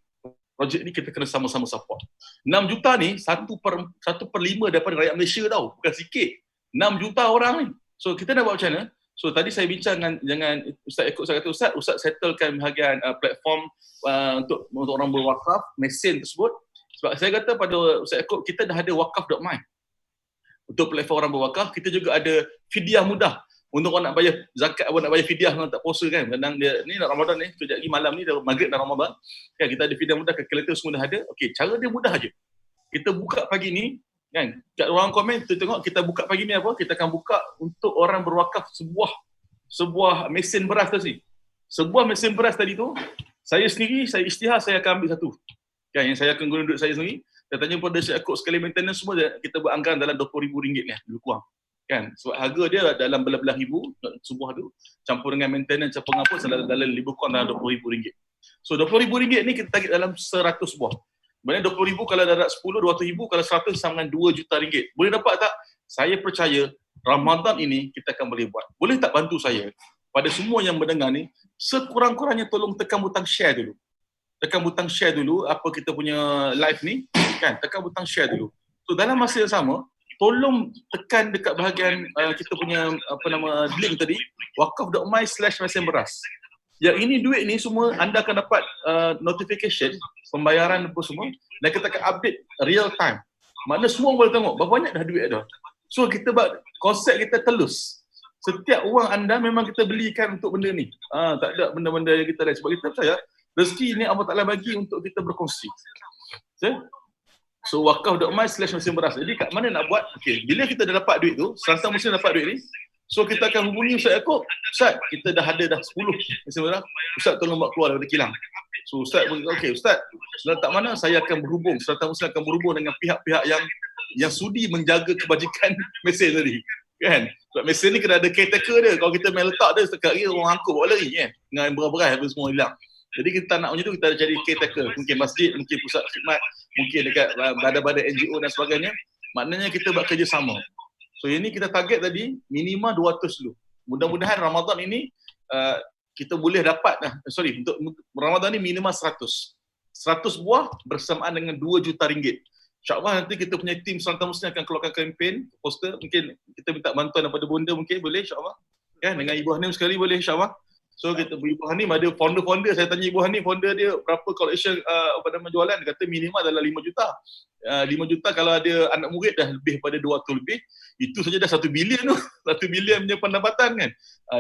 Projek ni kita kena sama-sama support. 6 juta ni 1/5 daripada rakyat Malaysia tau. Bukan sikit. 6 juta orang ni. So kita nak buat macam mana? So tadi saya bincang dengan Ustaz Yaakob, saya kata Ustaz settlekan bahagian platform untuk orang berwakaf, mesin tersebut. Sebab saya kata pada Ustaz Yaakob, kita dah ada wakaf.my. Untuk platform orang berwakaf, kita juga ada fidyah mudah. Untuk orang nak bayar zakat, orang nak bayar fidyah, orang tak puasa kan. Kadang dia, ni nak Ramadan ni, kejap lagi malam ni, dah maghrib dah Ramadan. Kan, kita ada fidyah mudah, kalkulator semua dah ada. Okey, cara dia mudah aje. Kita buka pagi ni, kan, kat ruang komen, kita tengok kita buka pagi ni apa, kita akan buka untuk orang berwakaf sebuah mesin beras tadi. Sebuah mesin beras tadi tu, saya sendiri, saya isytihar, saya akan ambil satu. Kan, yang saya akan guna duit saya sendiri. Saya tanya pada Syed Yaakob sekali maintenance semua, kita beranggaran dalam RM20,000 ni, lebih kurang. Kan, sebab harga dia dalam belah-belah ribu, sebuah tu, campur dengan maintenance, campur dengan apa, dalam lebih kurang dalam RM20,000. So RM20,000 ni kita target dalam 100 buah. Maksudnya RM20,000 kalau darat 10, RM200,000, kalau 100 sama dengan RM2 juta. Boleh dapat tak? Saya percaya Ramadan ini kita akan boleh buat. Boleh tak bantu saya? Pada semua yang mendengar ni, sekurang-kurangnya tolong tekan butang share dulu. Tekan butang share dulu apa kita punya live ni, kan? Tekan butang share dulu. So dalam masa yang sama, tolong tekan dekat bahagian kita punya link tadi, wakaf.my/mesin beras. Yang ini duit ni semua anda akan dapat notification pembayaran apa semua, dan kita akan update real time. Maknanya semua boleh tengok berapa banyak dah duit dah. So kita buat konsep kita telus. Setiap wang anda memang kita belikan untuk benda ni. Tak ada benda-benda yang kita lain. Sebab kita percaya rezeki ni Allah Ta'ala bagi untuk kita berkongsi. So wakaf.my/mesin beras. Jadi kat mana nak buat? Okay, bila kita dah dapat duit tu, serantau mesti dapat duit ni, so kita akan hubungi Ustaz Yaakob. Ustaz, kita dah ada dah 10 mesin beras. Ustaz tolong buat keluar daripada kilang. So Ustaz, okey Ustaz, tak mana saya akan berhubung, serantau mesti akan berhubung dengan pihak-pihak yang sudi menjaga kebajikan mesin tadi. Kan? Sebab mesin ni kena ada caretaker dia. Kalau kita main letak dia, sekat lagi orang angkut bawa lari kan. Dengan beras-beras apa semua hilang. Jadi kita nak macam tu, kita ada cari caretaker. Mungkin masjid, mungkin pusat khidmat, mungkin dekat badan-badan NGO dan sebagainya. Maknanya kita buat kerjasama. So ini kita target tadi minimal 200 dulu. Mudah-mudahan Ramadan ini kita boleh dapat untuk Ramadan ni minimal 100. 100 buah bersamaan dengan RM2 juta. InsyaAllah nanti kita punya tim Serantau Muslim akan keluarkan kempen, poster. Mungkin kita minta bantuan daripada bonda, mungkin boleh insyaAllah. Kan, dengan Ibu Hanim sekali boleh insyaAllah. So kita Ibu Hanim ada founder-founder, saya tanya Ibu Hanim founder dia berapa collection jualan, dia kata minimal dalam 5 juta. 5 juta kalau ada anak murid dah lebih pada 200 lebih, itu saja dah 1 bilion tu. 1 bilion punya pendapatan kan.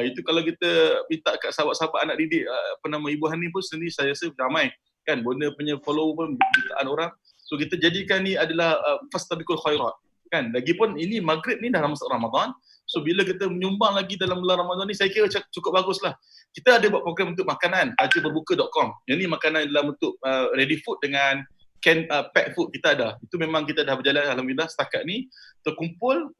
Itu kalau kita minta kat sahabat-sahabat anak didik Ibu Hanim pun sendiri saya rasa ramai kan, bonda punya follow pun jutaan orang. So kita jadikan ni adalah fastabiqul khairat kan. Lagipun ini maghrib ni dah masuk Ramadan. So bila kita menyumbang lagi dalam bulan Ramadan ni, saya kira cukup baguslah. Kita ada buat program untuk makanan, tajaberbuka.com. Yang ni makanan dalam bentuk ready food dengan pack food kita ada. Itu memang kita dah berjalan alhamdulillah setakat ni terkumpul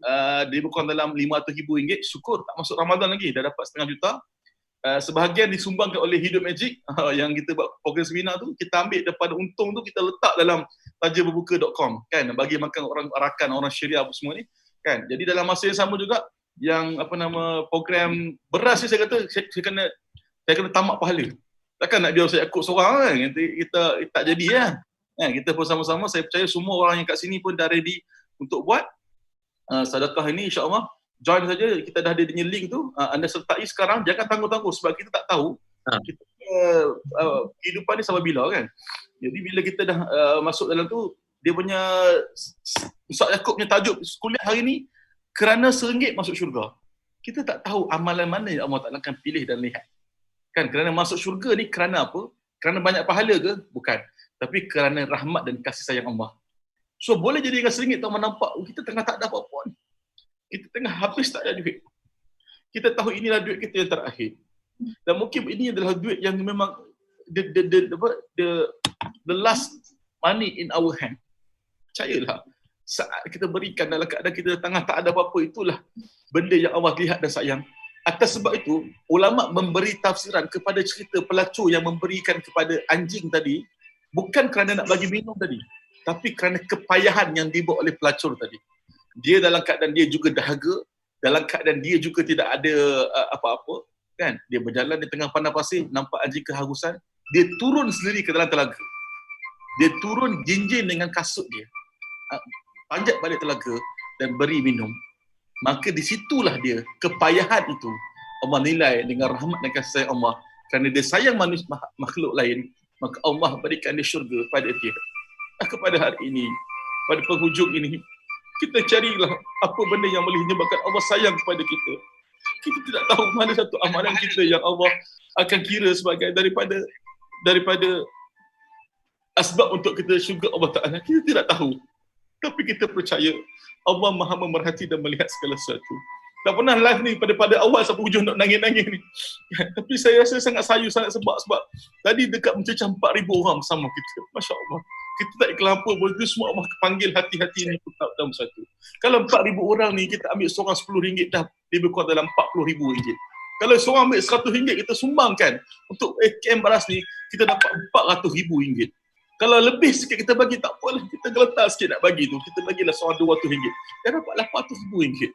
lebih kurang dalam RM500,000. Syukur tak masuk Ramadan lagi dah dapat RM500,000. Sebahagian disumbangkan oleh Hidup Magic yang kita buat program seminar tu, kita ambil daripada untung tu kita letak dalam tajaberbuka.com kan, bagi makan orang rakan, orang syariah apa semua ni kan. Jadi dalam masa yang sama juga yang program beras ni saya kata saya kena tamak pahala. Takkan nak biar saya ikut seorang kan, kita tak jadi kan. Kita pun sama-sama, saya percaya semua orang yang kat sini pun dah ready untuk buat sedekah ini insya-Allah. Join saja, kita dah ada link tu, anda sertai sekarang, jangan tangguh-tangguh sebab kita tak tahu kita kehidupan ni sampai bila kan. Jadi bila kita dah masuk dalam tu, dia punya Ustaz Yaakob punya tajuk kuliah hari ni, kerana RM1 masuk syurga. Kita tak tahu amalan mana yang Allah Ta'ala akan pilih dan lihat. Kan, kerana masuk syurga ni kerana apa? Kerana banyak pahala ke? Bukan. Tapi kerana rahmat dan kasih sayang Allah. So boleh jadi dengan RM1 tak nampak, kita tengah tak ada apa-apa ni. Kita tengah habis tak ada duit. Kita tahu inilah duit kita yang terakhir. Dan mungkin ini adalah duit yang memang the last money in our hand. Percayalah, saat kita berikan dalam keadaan kita tengah tak ada apa-apa, itulah benda yang Allah lihat dan sayang. Atas sebab itu, ulama memberi tafsiran kepada cerita pelacur yang memberikan kepada anjing tadi, bukan kerana nak bagi minum tadi, tapi kerana kepayahan yang dibuat oleh pelacur tadi. Dia dalam keadaan dia juga dahaga, dalam keadaan dia juga tidak ada apa-apa kan. Dia berjalan di tengah padang pasir, nampak anjing kehausan, dia turun sendiri ke dalam telaga. Dia turun jinjin dengan kasut dia, panjat balik telaga dan beri minum. Maka di situlah dia, kepayahan itu Allah nilai dengan rahmat dan kasih sayang Allah. Kerana dia sayang manusia, makhluk lain, maka Allah berikan dia syurga pada dia. kepada hari ini, pada penghujung ini, kita carilah apa benda yang boleh menyebabkan Allah sayang kepada kita. Kita tidak tahu mana satu amalan kita yang Allah akan kira sebagai daripada asbab untuk kita syurga Allah Ta'ala. Kita tidak tahu. Tapi kita percaya Allah Maha memerhati dan melihat segala sesuatu. Tak pernah live ni pada awal sampai hujung nak nangis-nangis ni. Tapi saya rasa sangat sayu, sangat sebab tadi dekat mencecah 4,000 orang bersama kita. Masya Allah. Kita tak ikhlas apa pun, itu semua Allah panggil hati-hati ni dalam satu. Kalau 4,000 orang ni kita ambil seorang RM10 dah lebih kurang dalam RM40,000. Kalau seorang ambil RM100 kita sumbangkan untuk ATM Beras ni, kita dapat RM400,000. Kalau lebih sikit kita bagi, tak apalah, kita geletar sikit nak bagi tu, kita bagilah seorang RM200, dia dapat RM800,000.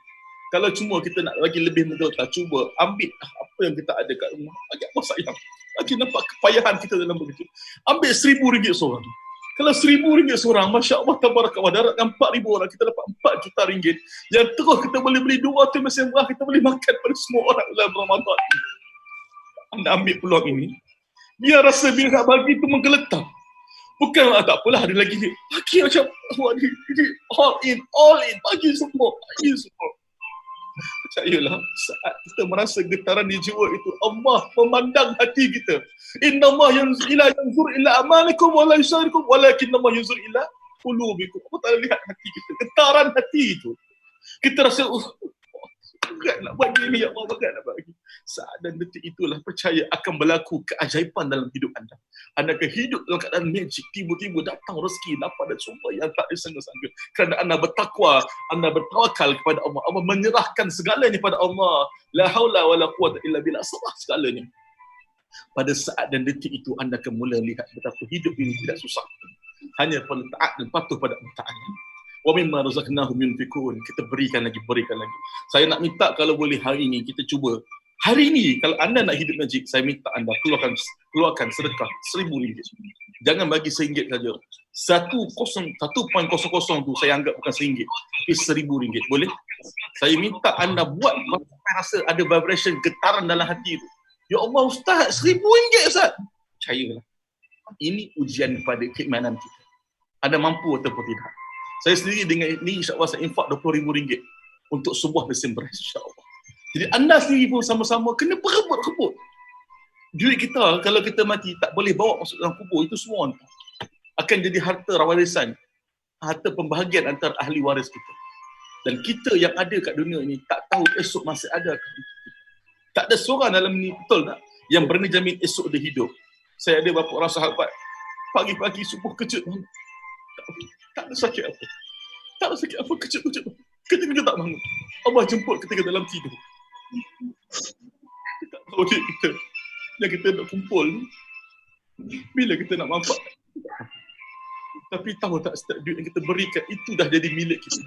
Kalau cuma kita nak bagi lebih menggeltar, cuba ambil apa yang kita ada kat rumah, bagi Allah sayang, bagi nampak kepayahan kita dalam begitu. Ambil RM1,000 seorang. Kalau RM1,000 seorang, Masya Allah, tabarakallah, daratkan 4,000 orang, kita dapat RM4 juta. Yang terus kita boleh beli 2 tu mesin beras, kita boleh makan pada semua orang dalam Ramadan. Anda ambil peluang ini, biar rasa bila nak bagi tu menggeletar. Bukan tak apalah, ada lagi ni. Bagi macam, all in, bagi semua. Percayalah, saat kita merasa getaran di jiwa itu, Allah memandang hati kita. Inna Allah yanzur ila amalikum wa la yusarikum walakin Allah yanzur ila qulubikum. Allah Ta'ala lihat hati kita, getaran hati itu. Kita rasa, berat nak bagi ni, ya Allah, berat nak bagi. Saat dan detik itulah percaya akan berlaku keajaiban dalam hidup anda. Anda akan hidup dalam keadaan magic, tiba-tiba datang rezeki, dapat dan sumber yang tak disangka-sangka. Kerana anda bertakwa, anda bertawakal kepada Allah. Allah menyerahkan segalanya pada Allah. La haula wa la quwwata illa billah, serah segalanya. Pada saat dan detik itu anda akan mula lihat betapa hidup ini tidak susah. Hanya perlu taat dan patuh pada Allah Ta'ala. Wa mimma razaqnahum yunfikun. Kita berikan lagi. Saya nak minta kalau boleh hari ini kita cuba. Hari ini kalau anda nak hidup magic, saya minta anda keluarkan sedekah RM1,000. Jangan bagi RM1 saja. 1.00 tu saya anggap bukan RM1, tapi RM1,000. Boleh? Saya minta anda buat sampai rasa ada vibration, getaran dalam hati tu. Ya Allah Ustaz, RM1,000 Ustaz. Percayalah. Ini ujian kepada keimanan kita. Anda mampu ataupun tidak. Saya sendiri dengan ini insya-Allah saya infak RM20,000 untuk sebuah mesin beras insya-Allah. Jadi anda sendiri pun sama-sama kena berebut. Duit kita kalau kita mati tak boleh bawa masuk dalam kubur, itu semua akan jadi harta warisan, harta pembahagian antara ahli waris kita. Dan kita yang ada kat dunia ini tak tahu esok masih ada ke. Tak ada seorang dalam ni, betul tak, yang berani jamin esok dia hidup. Saya ada beberapa orang sahabat pagi-pagi subuh kejut, tak ada sakit apa. Tak ada sakit apa, kejut. Kejut tak bangun. Allah jemput ketika dalam tidur. Kita tak tahu duit kita yang kita nak kumpul bila kita nak manfaat. Tapi tahu tak, setiap duit yang kita berikan itu dah jadi milik kita.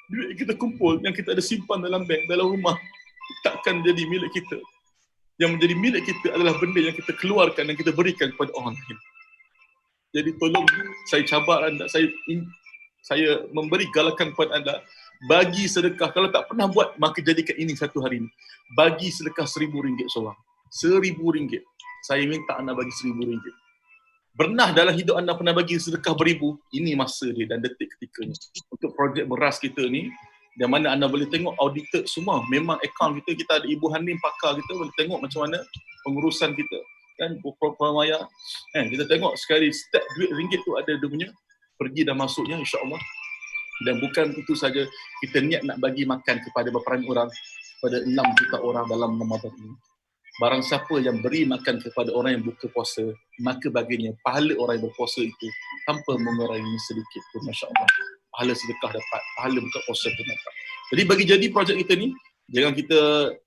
Duit yang kita kumpul, yang kita ada simpan dalam bank, dalam rumah, takkan jadi milik kita. Yang menjadi milik kita adalah benda yang kita keluarkan dan kita berikan kepada orang lain. Jadi tolong saya cabar anda, saya memberi galakan kepada anda, bagi sedekah. Kalau tak pernah buat, maka jadikan ini satu hari ini. Bagi sedekah RM1,000 seorang. RM1,000. Saya minta anda bagi RM1,000. Pernah dalam hidup anda pernah bagi sedekah beribu? Ini masa dia dan detik ketikanya. Untuk projek beras kita ni, yang mana anda boleh tengok audited semua. Memang akaun kita ada Ibu Hanim pakar kita, boleh tengok macam mana pengurusan kita. Kan, Maya. Kita tengok sekali setiap duit ringgit tu ada dia punya pergi dan masuknya, insya-Allah. Dan bukan itu saja, kita niat nak bagi makan kepada beberapa orang, kepada 6 juta orang dalam Ramadan ini. Barang siapa yang beri makan kepada orang yang buka puasa, maka baginya pahala orang yang berpuasa itu tanpa mengurangi sedikit pun, masya-Allah. Pahala sedekah dapat, pahala buka puasa pun dapat. Jadi bagi jadi projek kita ni, jangan kita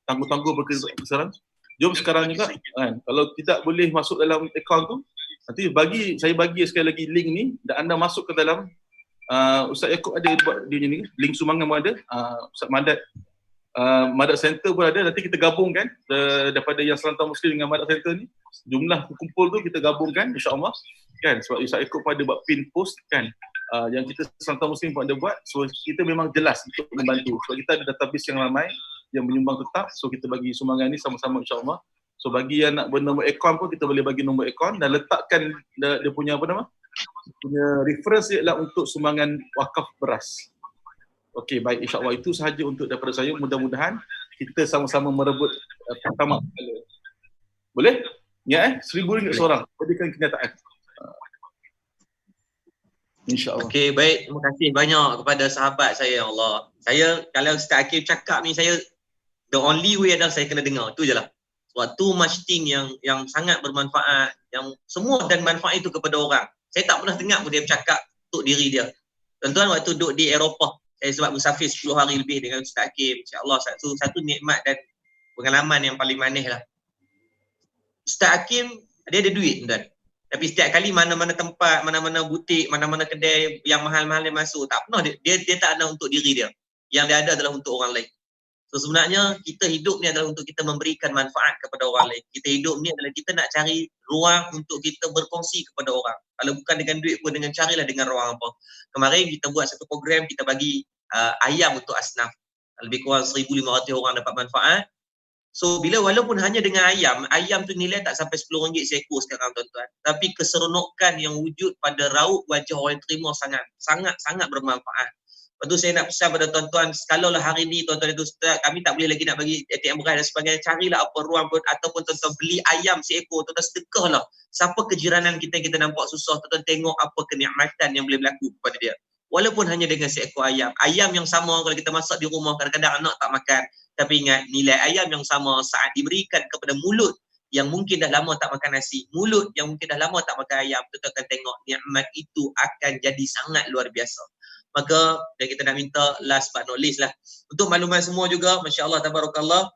tangguh-tangguh berkesan. Jom sekarang juga, kan, kalau tidak boleh masuk dalam akaun tu, nanti saya bagi sekali lagi link ni dan anda masuk ke dalam Ustaz Yaakob ada buat dia ni, link sumbangan pun ada, Ustaz Madat Center pun ada, nanti kita gabungkan daripada yang Serantau Muslim dengan Madat Center ni, jumlah kumpul tu kita gabungkan insya-Allah kan, sebab Ustaz Yaakob pun ada buat pin post kan, yang kita Serantau Muslim pun ada buat, so kita memang jelas untuk membantu, sebab kita ada database yang ramai yang menyumbang tetap, so kita bagi sumbangan ni sama-sama insya-Allah. So bagi yang nak bernombor akaun pun kita boleh bagi nombor akaun dan letakkan dia punya punya reference dia adalah untuk sumbangan wakaf beras. Okey, baik, insya-Allah itu sahaja untuk daripada saya. Mudah-mudahan kita sama-sama merebut pertama kali. Boleh? Ya, RM1,000 seorang. Jadikan kenyataan. InsyaAllah. Okey, baik. Terima kasih banyak kepada sahabat saya, ya Allah. Saya, kalau Ustaz Hakim cakap ni, saya, the only way adalah saya kena dengar. Itu je lah. Sebab too much thing yang sangat bermanfaat, yang semua dan manfaat itu kepada orang. Saya tak pernah dengar pun dia bercakap untuk diri dia. Tuan-tuan waktu duduk di Eropah, saya sebab musafir 10 hari lebih dengan Ustaz Hakim. InsyaAllah satu nikmat dan pengalaman yang paling manis lah. Ustaz Hakim, dia ada duit, tuan. Tapi setiap kali mana-mana tempat, mana-mana butik, mana-mana kedai yang mahal-mahal dia masuk, tak pernah dia tak ada untuk diri dia. Yang dia ada adalah untuk orang lain. So sebenarnya kita hidup ni adalah untuk kita memberikan manfaat kepada orang lain. Kita hidup ni adalah kita nak cari ruang untuk kita berkongsi kepada orang. Kalau bukan dengan duit pun, dengan carilah dengan ruang apa. Kemarin kita buat satu program, kita bagi ayam untuk asnaf. Lebih kurang 1,500 orang dapat manfaat. So walaupun hanya dengan ayam tu nilai tak sampai RM10 seekor sekarang, tuan-tuan. Tapi keseronokan yang wujud pada raut wajah orang yang terima sangat bermanfaat. Lepas tu saya nak pesan pada tuan-tuan, kalaulah hari ni tuan-tuan itu Ustaz, kami tak boleh lagi nak bagi ATM beras dan sebagainya, carilah apa ruang pun, ataupun tuan-tuan beli ayam seekor, tuan-tuan sedekahlah. Siapa kejiranan kita nampak susah, tuan-tuan tengok apa kenikmatan yang boleh berlaku kepada dia. Walaupun hanya dengan seekor ayam. Ayam yang sama kalau kita masak di rumah, kadang-kadang anak tak makan. Tapi ingat, nilai ayam yang sama saat diberikan kepada mulut yang mungkin dah lama tak makan nasi, mulut yang mungkin dah lama tak makan ayam, kita akan tengok nikmat itu akan jadi sangat luar biasa. Maka kita nak minta last but not least lah. Untuk makluman semua juga, Masya Allah, Tabarakallah.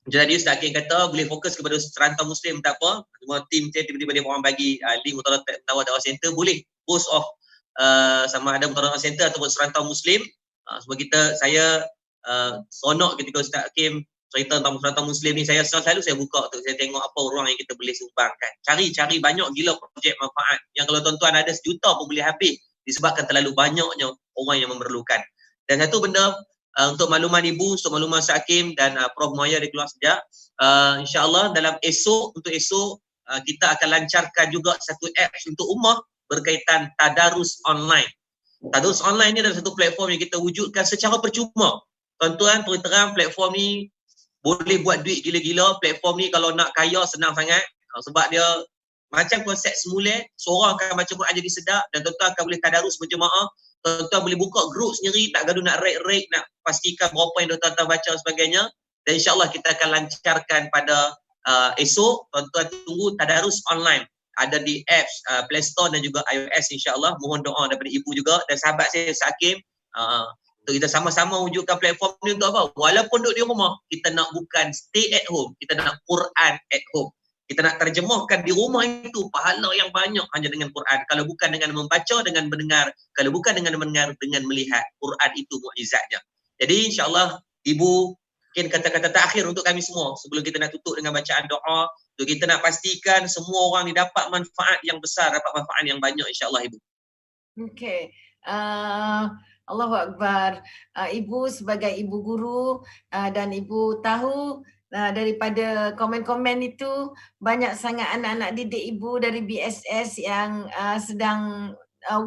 Jadi Ustaz Hakim kata boleh fokus kepada serantau Muslim, tak apa. Semua tim saya tiba-tiba dia orang bagi link Mutawallah Dakwah Center, boleh post off sama ada Mutawallah Dakwah Center ataupun serantau Muslim. Sebab saya seronok ketika Ustaz Hakim cerita tentang serantau Muslim ni, saya selalu saya buka untuk saya tengok apa ruang yang kita boleh sumbangkan. Cari banyak gila projek manfaat yang kalau tuan-tuan ada 1 juta pun boleh habis disebabkan terlalu banyaknya orang yang memerlukan. Dan satu benda untuk makluman Ibu, untuk makluman Ustaz Hakim dan Prof Muaya dia keluar sejak, insya-Allah dalam untuk esok kita akan lancarkan juga satu apps untuk ummah berkaitan tadarus online. Tadarus online ni adalah satu platform yang kita wujudkan secara percuma. Tuan-tuan, terus terang platform ni boleh buat duit gila-gila. Platform ni kalau nak kaya senang sangat sebab dia macam konsep semula, seorang akan baca Quran jadi sedap dan tuan-tuan akan boleh tadarus berjemaah. Tuan-tuan boleh buka grup sendiri, tak gaduh nak rate, nak pastikan berapa yang tuan-tuan baca dan sebagainya. Dan insya-Allah kita akan lancarkan pada esok. Tuan-tuan tunggu tadarus online. Ada di apps Play Store dan juga iOS, insya-Allah. Mohon doa daripada Ibu juga dan sahabat saya Ustaz Hakim. Untuk kita sama-sama wujudkan platform ni untuk apa? Walaupun duduk di rumah, kita nak bukan stay at home, kita nak Quran at home. Kita nak terjemahkan di rumah itu pahala yang banyak hanya dengan Quran. Kalau bukan dengan membaca, dengan mendengar. Kalau bukan dengan mendengar, dengan melihat. Quran itu mukjizatnya. Jadi insya-Allah Ibu mungkin kata-kata terakhir untuk kami semua sebelum kita nak tutup dengan bacaan doa. Untuk kita nak pastikan semua orang ni dapat manfaat yang besar, dapat manfaat yang banyak, insya-Allah Ibu. Okey. Allahu Akbar. Ibu sebagai ibu guru dan ibu tahu daripada komen-komen itu banyak sangat anak-anak didik ibu dari BSS yang sedang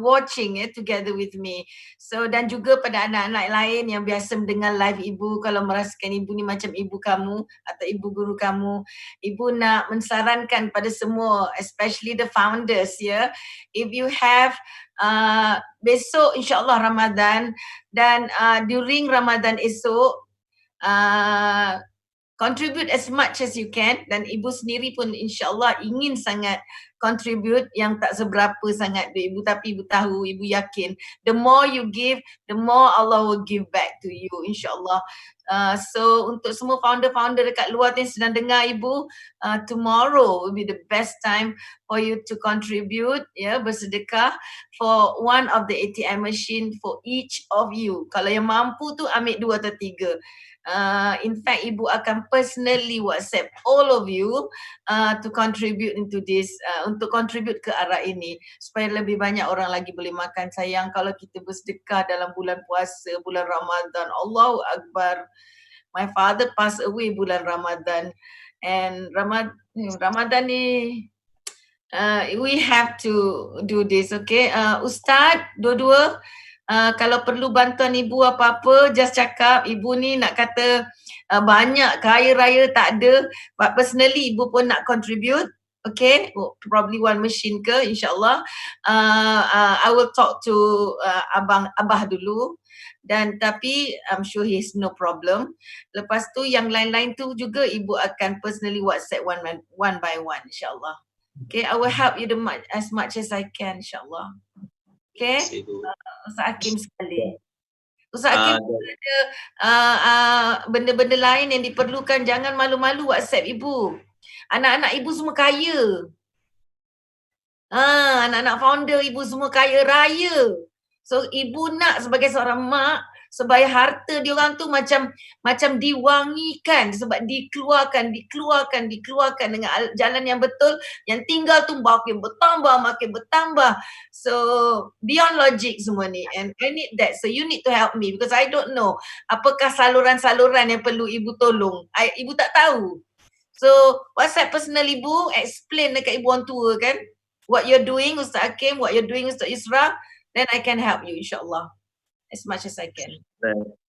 watching together with me. So dan juga pada anak-anak lain yang biasa mendengar live ibu, kalau merasakan ibu ni macam ibu kamu atau ibu guru kamu, ibu nak mensarankan pada semua, especially the founders if you have besok insya-Allah Ramadan dan during Ramadan esok contribute as much as you can, dan ibu sendiri pun insya-Allah ingin sangat contribute yang tak seberapa sangat duit ibu, tapi ibu tahu, ibu yakin the more you give, the more Allah will give back to you, insya-Allah. So untuk semua founder-founder dekat luar yang sedang dengar ibu, tomorrow will be the best time for you to contribute, bersedekah for one of the ATM machine for each of you. Kalau yang mampu tu ambil 2 atau 3. In fact, ibu akan personally WhatsApp all of you to contribute into this, untuk contribute ke arah ini supaya lebih banyak orang lagi boleh makan. Sayang kalau kita bersedekah dalam bulan puasa, bulan Ramadan. Allahu Akbar. My father passed away bulan Ramadan, and Ramadan ni We have to do this, okay? Ustaz, dua-dua, kalau perlu bantuan ibu apa-apa, just cakap. Ibu ni nak kata banyak kaya raya tak ada, but personally ibu pun nak contribute. Okay, probably one machine ke, insyaAllah. I will talk to Abah dulu. Dan tapi I'm sure he's no problem. Lepas tu yang lain-lain tu juga ibu akan personally WhatsApp one by one, insyaAllah. Okay, I will help you as much as I can, insyaAllah. Okay, Ustaz Hakim sekali. Ustaz Hakim ada benda-benda lain yang diperlukan, jangan malu-malu WhatsApp ibu. Anak-anak ibu semua kaya. Anak-anak founder ibu semua kaya raya. So ibu nak sebagai seorang mak, supaya harta diorang tu macam diwangikan, sebab dikeluarkan dengan jalan yang betul, yang tinggal tu makin bertambah. So beyond logic semua ni, and I need that. So you need to help me because I don't know apakah saluran-saluran yang perlu ibu tolong. Ibu tak tahu. So WhatsApp personal ibu, explain dekat ibu orang tua kan, what you're doing Ustaz Hakim, what you're doing Ustaz Yusra, then I can help you insyaAllah as much as I can.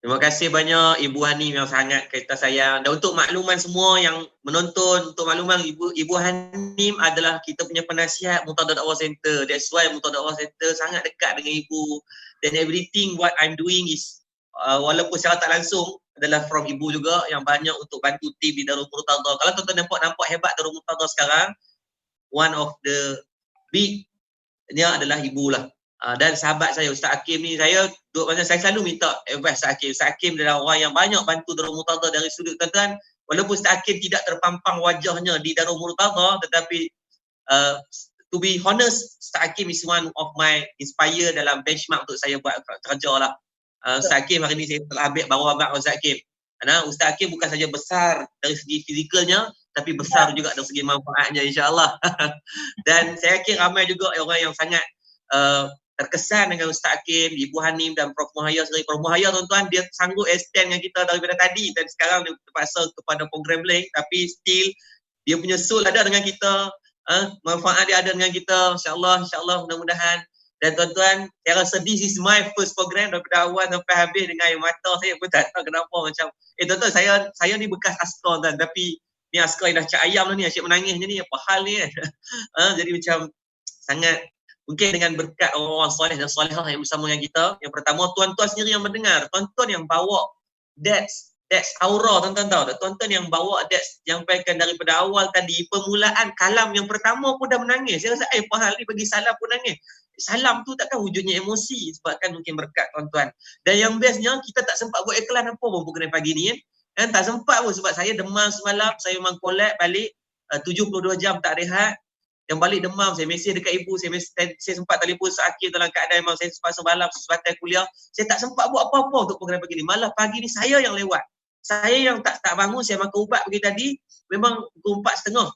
Terima kasih banyak Ibu Hanim yang sangat kita sayang. Dan untuk makluman semua yang menonton, untuk makluman Ibu Hanim adalah kita punya penasihat Murtadah Dakwah Center. That's why Murtadah Dakwah Center sangat dekat dengan Ibu. Dan everything what I'm doing is walaupun secara tak langsung adalah from Ibu juga, yang banyak untuk bantu tim di Darul Murtadah. Kalau tuan-tuan nampak hebat Darul Murtadah sekarang, one of the big nya adalah Ibu lah. Dan sahabat saya Ustaz Hakim ni, saya selalu minta advice Ustaz Hakim. Ustaz Hakim adalah orang yang banyak bantu Darul Murtadah dari sudut tuan-tuan. Walaupun Ustaz Hakim tidak terpampang wajahnya di Darul Murtadah, tetapi to be honest, Ustaz Hakim is one of my inspire dalam benchmark untuk saya buat kerja lah. Ustaz Hakim hari ni saya telah baru abang Ustaz Hakim. Karena Ustaz Hakim bukan saja besar dari segi fizikalnya, tapi besar juga dari segi manfaatnya insyaAllah. Dan saya yakin ramai juga orang yang sangat terkesan dengan Ustaz Hakim, Ibu Hanim dan Prof Muhayya sendiri. Prof Muhayya tuan-tuan, dia sanggup extend dengan kita daripada tadi, dan sekarang dia terpaksa kepada program lain, tapi still dia punya soul ada dengan kita, manfaat dia ada dengan kita, insyaAllah mudah-mudahan. Dan tuan-tuan, saya rasa this is my first program daripada awal sampai habis dengan air mata. Saya pun tak tahu kenapa macam, tuan-tuan, saya ni bekas askar tuan, tapi ni askar yang dah cak ayam ni, asyik menangis ni, apa hal ni kan. Jadi macam sangat, mungkin dengan berkat orang-orang soleh dan solehah yang bersama dengan kita. Yang pertama, tuan-tuan sendiri yang mendengar, tuan-tuan yang bawa that's aura, tuan-tuan tahu tak? Tuan-tuan yang bawa that's, yang pakai daripada awal tadi, permulaan kalam yang pertama pun dah menangis. Saya rasa, apa hal ni bagi salam pun nangis. Salam tu takkan wujudnya emosi, sebabkan mungkin berkat tuan-tuan. Dan yang bestnya, kita tak sempat buat iklan apa pun program pagi ni kan. Tak sempat pun sebab saya demam semalam, saya memang collab balik 72 jam tak rehat. Yang balik demam, saya mesej dekat ibu, saya sempat telefon Ustaz Hakim dalam keadaan memang saya sempat semalam, sebatas kuliah. Saya tak sempat buat apa-apa untuk program pagi ni. Malah pagi ni saya yang lewat. Saya yang tak bangun, saya makan ubat pagi tadi, memang pukul 4.30.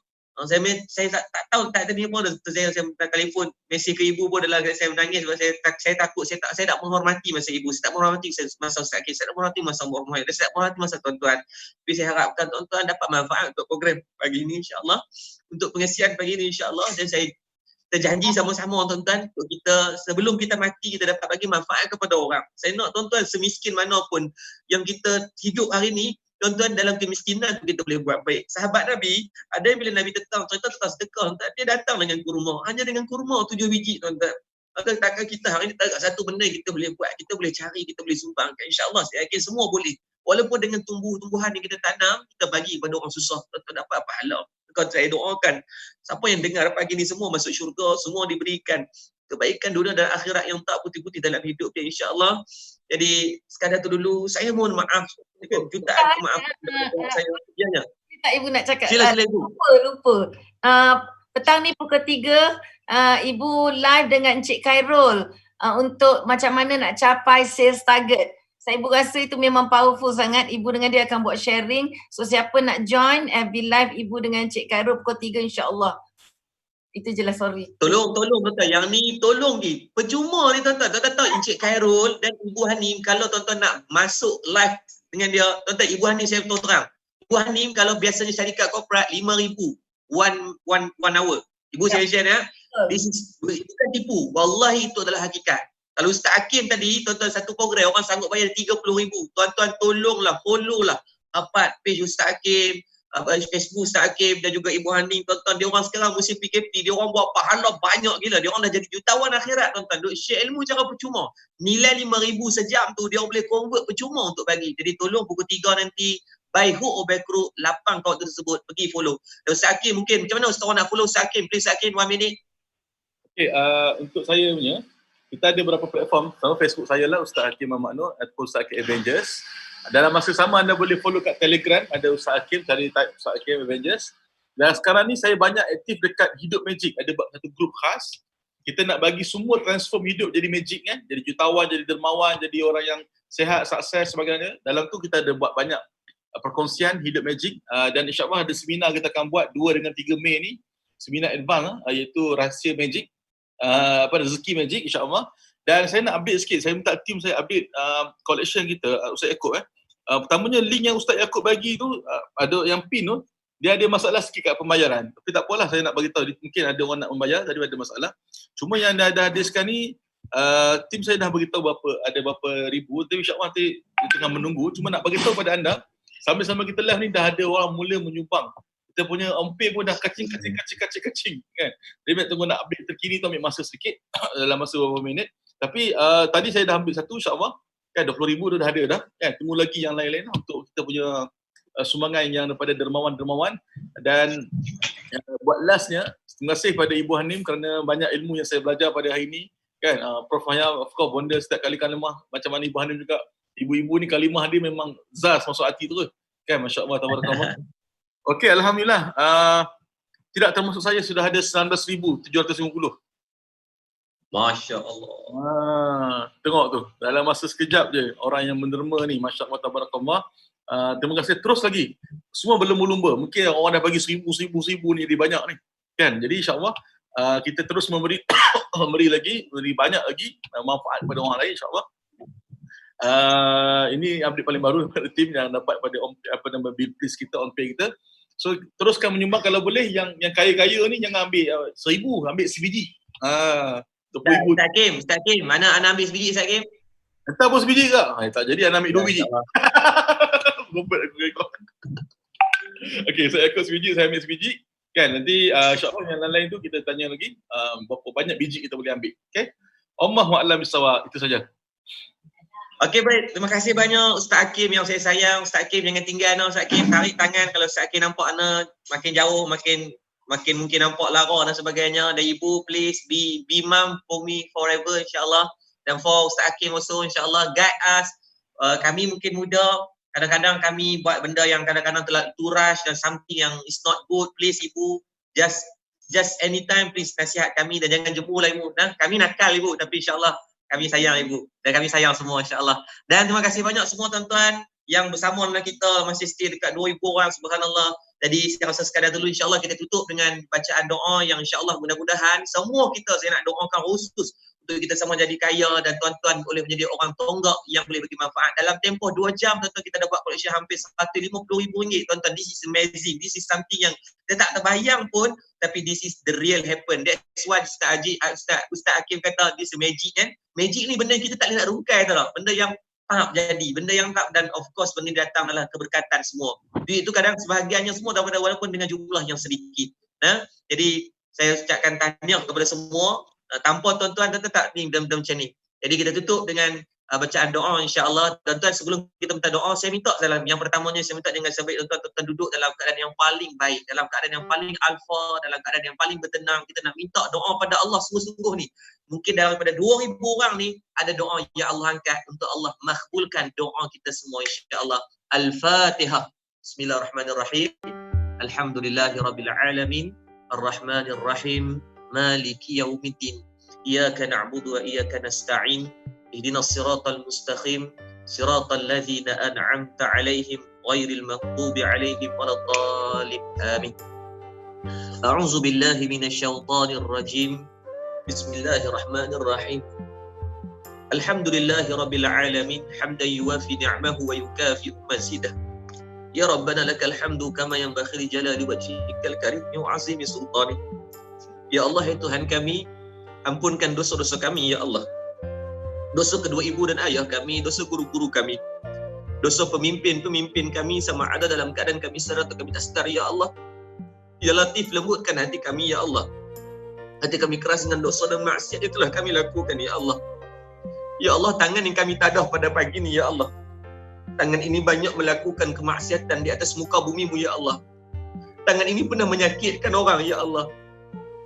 Saya tak tahu tak tadi pun saya telefon mesej ke ibu pun adalah saya menangis sebab saya takut saya tak menghormati masa ibu, saya tak menghormati masa Ustaz Hakim, saya tak menghormati masa Prof Muhayya, saya tak menghormati masa tuan-tuan. Tapi saya harapkan tuan-tuan dapat manfaat untuk program pagi ini insya-Allah, untuk pengisian pagi ini insya-Allah. Dan saya terjanji sama-sama tuan-tuan, untuk kita sebelum kita mati kita dapat bagi manfaat kepada orang. Saya nak tuan-tuan semiskin mana pun yang kita hidup hari ni, tuan-tuan dalam kemiskinan kita boleh buat baik. Sahabat Nabi, ada yang bila Nabi tentang sedekah, dia datang dengan kurma. Hanya dengan kurma 7 biji tuan-tuan. Takkan kita hari ni tak ada satu benda kita boleh buat, kita boleh cari, kita boleh sumbangkan. InsyaAllah saya yakin semua boleh. Walaupun dengan tumbuh-tumbuhan yang kita tanam, kita bagi kepada orang susah, tuan-tuan dapat pahala. Kalau saya doakan, siapa yang dengar pagi ni semua masuk syurga, semua diberikan kebaikan dunia dan akhirat yang tak putih-putih dalam hidup dia insya-Allah. Jadi sekadar tu dulu, saya mohon maaf, jutaan maaf saya. Ya. Tak ibu nak cakap. Sila ibu. Lupa. Petang ni pukul 3 ibu live dengan Encik Khairul untuk macam mana nak capai sales target. Saya ibu rasa itu memang powerful sangat. Ibu dengan dia akan buat sharing. So siapa nak join FB live ibu dengan Encik Khairul pukul 3 insya-Allah. Itu je lah, sorry. Tolong tuan-tuan, yang ni tolong ni. Percuma ni tuan-tuan. Tuan-tuan tahu Encik Khairul dan Ibu Hanim, kalau tuan-tuan nak masuk live dengan dia, tuan-tuan, Ibu Hanim saya betul terang. Ibu Hanim kalau biasanya syarikat korporat 5,000 one hour. Ibu saya share ya. Bukan tipu. Wallahi itu adalah hakikat. Kalau Ustaz Hakim tadi, tuan-tuan satu program orang sanggup bayar 30,000. Tuan-tuan tolonglah, follow lah page Ustaz Hakim, Facebook Ustaz Hakim dan juga Ibu Haning. Tuan-tuan, dia orang sekarang musim PKP, dia orang buat pahala banyak gila. Dia orang dah jadi jutawan akhirat, tuan-tuan. Duk share ilmu cara percuma. Nilai 5,000 sejam tu dia orang boleh convert percuma untuk bagi. Jadi tolong pukul 3 nanti by hook or by crook, 8 kawan tersebut pergi follow. Dan Ustaz Hakim mungkin macam mana Ustaz orang nak follow Ustaz Hakim? Please Ustaz Hakim 1 minute. Okay, untuk saya punya, kita ada beberapa platform. Sama Facebook saya lah, Ustaz Hakim Muhammad Nur ataupun Ustaz Hakim Avengers. Dalam masa sama anda boleh follow kat Telegram, ada Ustaz Hakim, cari type Ustaz Hakim Avengers. Dan sekarang ni saya banyak aktif dekat Hidup Magic. Ada satu grup khas. Kita nak bagi semua transform hidup jadi magic kan. Jadi jutawan, jadi dermawan, jadi orang yang sihat, sukses sebagainya. Dalam tu kita ada buat banyak perkongsian Hidup Magic. Dan insyaAllah ada seminar kita akan buat 2 dengan 3 Mei ni. Seminar advance iaitu Rahsia Magic. Rezeki Magic insyaAllah. Dan saya nak update sikit, saya minta tim saya update collection kita, Ustaz Yaakob pertamanya link yang Ustaz Yaakob bagi tu, ada yang pin tu, dia ada masalah sikit kat pembayaran. Tapi tak apalah, saya nak bagi tahu, mungkin ada orang nak membayar, tadi ada masalah. Cuma yang dah hadiskan ni, tim saya dah beritahu ada berapa ribu, tapi insyaAllah nanti kita tengah menunggu. Cuma nak bagi tahu pada anda, sambil-sambil kita live ni dah ada orang mula menyumbang. Kita punya on-pay pun dah kacing kan. Dia nak tunggu nak update terkini tu, ambil masa sedikit dalam masa beberapa minit. Tapi tadi saya dah ambil satu insyaAllah kan, 20,000 tu dah ada dah kan. Tunggu lagi yang lain-lain untuk kita punya sumbangan yang daripada dermawan-dermawan. Dan buat lastnya, terima kasih pada Ibu Hanim kerana banyak ilmu yang saya belajar pada hari ini kan. Prof Maya, of course bonda setiap kali kalimah macam mana Ibu Hanim juga. Ibu-ibu ni kalimah dia memang zaz masuk hati terus kan. Masya Allah, tabarakallah. Okey, alhamdulillah. Tidak termasuk saya sudah ada 19,750. Masya Allah. Tengok tu, dalam masa sekejap je orang yang menderma ni, Masya Allah, tabarakallah. Terima kasih, terus lagi. Semua berlumba-lumba. Mungkin orang dah bagi 1,000 ni, dia banyak ni kan. Jadi insyaAllah kita terus memberi memberi banyak lagi manfaat kepada orang lain insyaAllah. Ini update paling baru daripada tim yang dapat pada bill please kita, on pay kita. So teruskan menyumbang kalau boleh. Yang kaya-kaya ni jangan ambil 1,000, ambil sebiji. 20,000. Ustaz Hakim, mana anda ambil sebiji Ustaz Hakim? Entah pun sebiji ke? Tak jadi anda ambil 2 biji. Okey, saya ikut sebiji, saya ambil sebiji. Kan nanti insyaAllah yang lain-lain tu kita tanya lagi berapa banyak biji kita boleh ambil. Okay? Allahu a'lam bissawab. Itu saja. Okey, baik. Terima kasih banyak Ustaz Hakim yang saya sayang. Ustaz Hakim jangan tinggal Ustaz Hakim. Tarik tangan kalau Ustaz Hakim nampak anda makin jauh, makin mungkin nampak lara dan sebagainya. Dan Ibu, please be mom for me forever insyaAllah. Dan for Ustaz Hakim also insyaAllah, guide us. Kami mungkin muda, kadang-kadang kami buat benda yang kadang-kadang terlalu rush dan something yang is not good. Please Ibu, just anytime please nasihat kami dan jangan jemput lah Ibu. Kami nakal Ibu, tapi insyaAllah kami sayang Ibu dan kami sayang semua insyaAllah. Dan terima kasih banyak semua tuan-tuan yang bersama dengan kita, masih stay dekat 2,000 orang, subhanallah. Jadi saya rasa sekadar dulu insyaAllah kita tutup dengan bacaan doa yang insyaAllah mudah-mudahan semua kita, saya nak doakan khusus untuk kita semua jadi kaya dan tuan-tuan boleh menjadi orang tonggak yang boleh bagi manfaat. Dalam tempoh 2 jam tuan-tuan kita dapat collection hampir RM150,000 tuan-tuan. This is amazing. This is something yang kita tak terbayang pun, tapi this is the real happen. That's why Ustaz Hakim kata this is magic kan. Magic ni benda yang kita tak boleh nak rungkai tau. Benda yang jadi, benda yang tak, dan of course benda datang adalah keberkatan semua. Duit itu kadang sebahagiannya semua daripada walaupun dengan jumlah yang sedikit. Jadi saya ucapkan tahniah kepada semua. Tanpa tuan-tuan tak ni benda-benda macam ni. Jadi kita tutup dengan bacaan doa insya-Allah. Tuan-tuan sebelum kita minta doa, saya minta yang pertamanya saya minta dengan sebaik tuan-tuan duduk dalam keadaan yang paling baik, dalam keadaan yang paling alfa, dalam keadaan yang paling bertenang. Kita nak minta doa pada Allah sungguh-sungguh ni. Mungkin daripada 2,000 orang ni ada doa yang Allah angkat untuk Allah makbulkan doa kita semua insya-Allah. Al-Fatihah. Bismillahirrahmanirrahim. Alhamdulillahirabbil alamin. Arrahmanir rahim. Maliki yaumiddin. Iyyaka na'budu wa iyyaka nasta'in. Ihdinas siratal mustaqim. Siratal ladzina an'amta 'alaihim ghairil maghdubi 'alaihim waladdallin. Amin. A'udzu billahi minasyaitonir rajim. Bismillahirrahmanirrahim. Alhamdulillahirabbil alamin. Hamdan yuwafi ni'amahu wa yukafi'u mazidah. Ya Rabbana lakal hamdu kama yanbaghi li jalali wajhikal karim wa 'azimi sultanik. Ya Allah, ya Tuhan kami, ampunkan dosa-dosa kami, ya Allah. Dosa kedua ibu dan ayah kami, dosa guru-guru kami, dosa pemimpin-pemimpin kami, sama ada dalam keadaan kami sedar atau kami tak sedar, ya Allah. Ya Latif, lembutkan hati kami, ya Allah. Hati kami keras dengan dosa dan maksiat, itulah kami lakukan, ya Allah. Ya Allah, tangan yang kami tadah pada pagi ini, ya Allah. Tangan ini banyak melakukan kemaksiatan di atas muka bumi-Mu, ya Allah. Tangan ini pernah menyakitkan orang, ya Allah.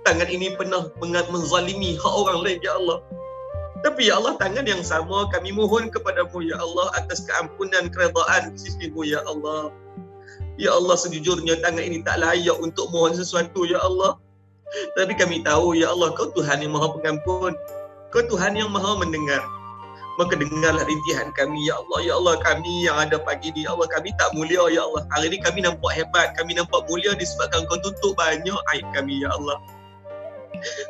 Tangan ini pernah menzalimi hak orang lain, ya Allah. Tapi ya Allah, tangan yang sama kami mohon kepadamu, ya Allah, atas keampunan, keredaan sisi-Mu, ya Allah. Ya Allah, sejujurnya tangan ini tak layak untuk mohon sesuatu, ya Allah. Tapi kami tahu, ya Allah, Kau Tuhan yang Maha Pengampun. Kau Tuhan yang Maha Mendengar. Maka dengarlah rintihan kami, ya Allah. Ya Allah, kami yang ada pagi ini, ya Allah, kami tak mulia, ya Allah. Hari ini kami nampak hebat, kami nampak mulia disebabkan Kau tutup banyak aib kami, ya Allah.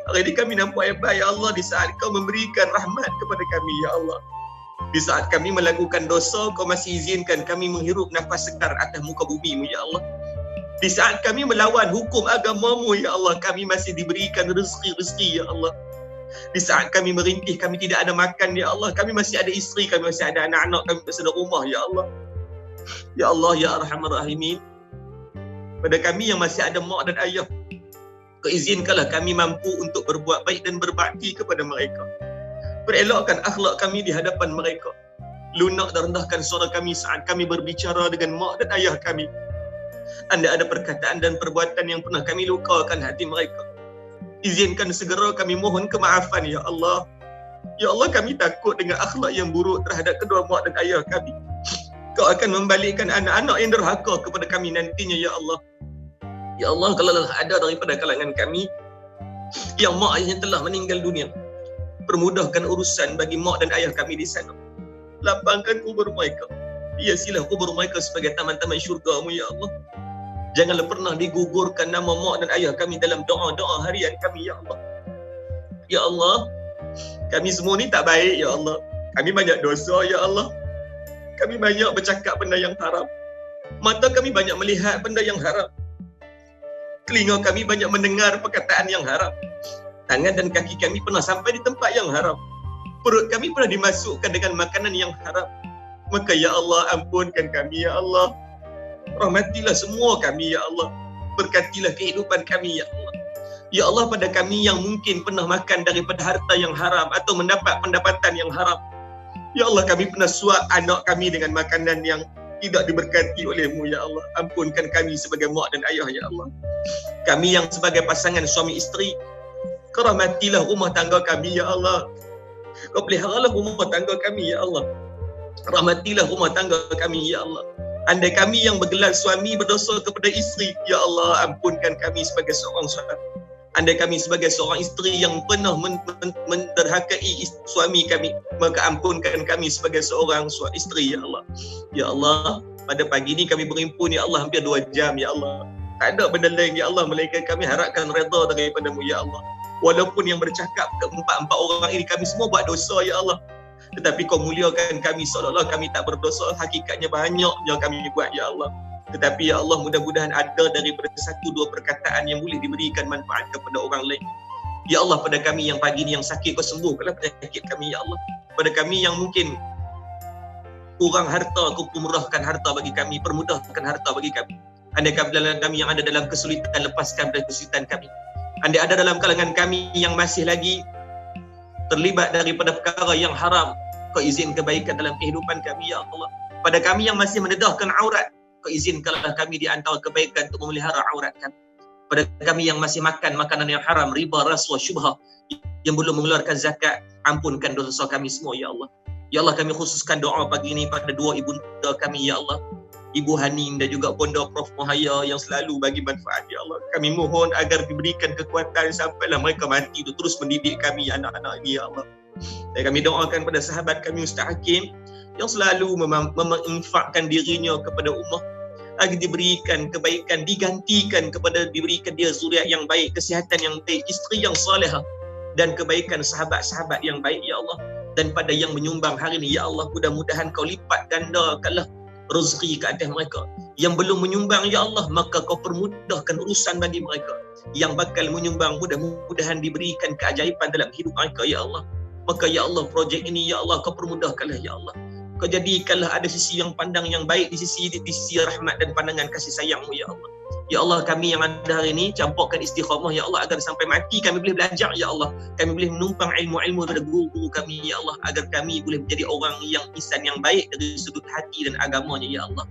Hari ini kami nampak hebat, ya Allah, di saat Kau memberikan rahmat kepada kami, ya Allah. Di saat kami melakukan dosa, Kau masih izinkan kami menghirup nafas segar atas muka bumi-Mu, ya Allah. Di saat kami melawan hukum agama-Mu, ya Allah, kami masih diberikan rezeki-rezeki, ya Allah. Di saat kami merintih, kami tidak ada makan, ya Allah, kami masih ada isteri, kami masih ada anak-anak, kami masih ada rumah, ya Allah. Ya Allah, ya Arhamar Rahimin, pada kami yang masih ada mak dan ayah, Kau izinkanlah kami mampu untuk berbuat baik dan berbakti kepada mereka. Perelokkan akhlak kami di hadapan mereka. Lunak dan rendahkan suara kami saat kami berbicara dengan mak dan ayah kami. Anda ada perkataan dan perbuatan yang pernah kami lukakan hati mereka. Izinkan segera kami mohon kemaafan, ya Allah. Ya Allah, kami takut dengan akhlak yang buruk terhadap kedua mak dan ayah kami. Kau akan membalikkan anak-anak yang derhaka kepada kami nantinya, ya Allah. Ya Allah, kalau ada daripada kalangan kami yang mak ayahnya telah meninggal dunia, permudahkan urusan bagi mak dan ayah kami di sana. Lapangkan kubur mereka. Hiasilah kubur mereka sebagai taman-taman syurga-Mu, ya Allah. Janganlah pernah digugurkan nama mak dan ayah kami dalam doa-doa harian kami, ya Allah. Ya Allah, kami semua ni tak baik, ya Allah. Kami banyak dosa, ya Allah. Kami banyak bercakap benda yang haram. Mata kami banyak melihat benda yang haram. Telinga kami banyak mendengar perkataan yang haram. Tangan dan kaki kami pernah sampai di tempat yang haram. Perut kami pernah dimasukkan dengan makanan yang haram. Maka ya Allah, ampunkan kami, ya Allah. Rahmatilah semua kami, ya Allah. Berkatilah kehidupan kami, ya Allah. Ya Allah, pada kami yang mungkin pernah makan daripada harta yang haram atau mendapat pendapatan yang haram, ya Allah, kami pernah suap anak kami dengan makanan yang tidak diberkati oleh-Mu, ya Allah. Ampunkan kami sebagai mak dan ayah, ya Allah. Kami yang sebagai pasangan suami isteri, Kau rahmatilah rumah tangga kami, ya Allah. Kau peliharalah rumah tangga kami, ya Allah. Rahmatilah rumah tangga kami, ya Allah. Andai kami yang bergelar suami berdosa kepada isteri, ya Allah, ampunkan kami sebagai seorang suami. Andai kami sebagai seorang isteri yang pernah menderhakai suami kami, maka ampunkan kami sebagai seorang isteri, ya Allah. Ya Allah, pada pagi ini kami berhimpun, ya Allah, hampir 2 jam, ya Allah. Tak ada benda lain, ya Allah, melainkan kami harapkan redha daripada-Mu, ya Allah. Walaupun yang bercakap keempat-empat orang ini kami semua buat dosa, ya Allah. Tetapi Kau muliakan kami seolah-olah kami tak berdosa. Hakikatnya banyak yang kami buat, ya Allah. Tetapi ya Allah, mudah-mudahan ada daripada 1-2 perkataan yang boleh diberikan manfaat kepada orang lain. Ya Allah, pada kami yang pagi ni yang sakit, Kau sembuhkanlah penyakit kami, ya Allah. Pada kami yang mungkin kurang harta, Kau murahkan harta bagi kami, permudahkan harta bagi kami. Andai kalangan kami yang ada dalam kesulitan, lepaskan dari kesulitan kami. Andai ada dalam kalangan kami yang masih lagi terlibat daripada perkara yang haram, Kau izin kebaikan dalam kehidupan kami, ya Allah. Pada kami yang masih mendedahkan aurat, Kau izinkanlah kami di antara kebaikan untuk memelihara aurat kami. Pada kami yang masih makan makanan yang haram, riba, rasuah, syubhah, yang belum mengeluarkan zakat, ampunkan dosa kami semua, ya Allah. Ya Allah, kami khususkan doa pagi ini pada 2 ibunda kami, ya Allah. Ibu Hanin dan juga Bonda Prof Mahaya yang selalu bagi manfaat, ya Allah. Kami mohon agar diberikan kekuatan sampailah mereka mati untuk terus mendidik kami anak-anak ini, ya Allah. Dan kami doakan pada sahabat kami Ustaz Hakim yang selalu menginfakkan dirinya kepada ummah agar diberikan kebaikan, digantikan kepada diberikan dia zuriat yang baik, kesihatan yang baik, isteri yang salihah dan kebaikan sahabat-sahabat yang baik, ya Allah. Dan pada yang menyumbang hari ini, ya Allah, mudah-mudahan Kau lipat gandakanlah rezeki ke atas mereka. Yang belum menyumbang, ya Allah, maka Kau permudahkan urusan bagi mereka. yang bakal menyumbang, mudah-mudahan diberikan keajaiban dalam hidup mereka ya Allah. Maka ya Allah, projek ini ya Allah kau permudahkanlah ya Allah. Kau jadikanlah ada sisi yang pandang yang baik di sisi rahmat dan pandangan kasih sayang-Mu ya Allah. Ya Allah, kami yang ada hari ini campurkan istiqamah ya Allah, agar sampai mati kami boleh belajar ya Allah. Kami boleh menumpang ilmu-ilmu daripada guru-guru kami ya Allah, agar kami boleh menjadi orang yang insan yang baik dari sudut hati dan agamanya ya Allah.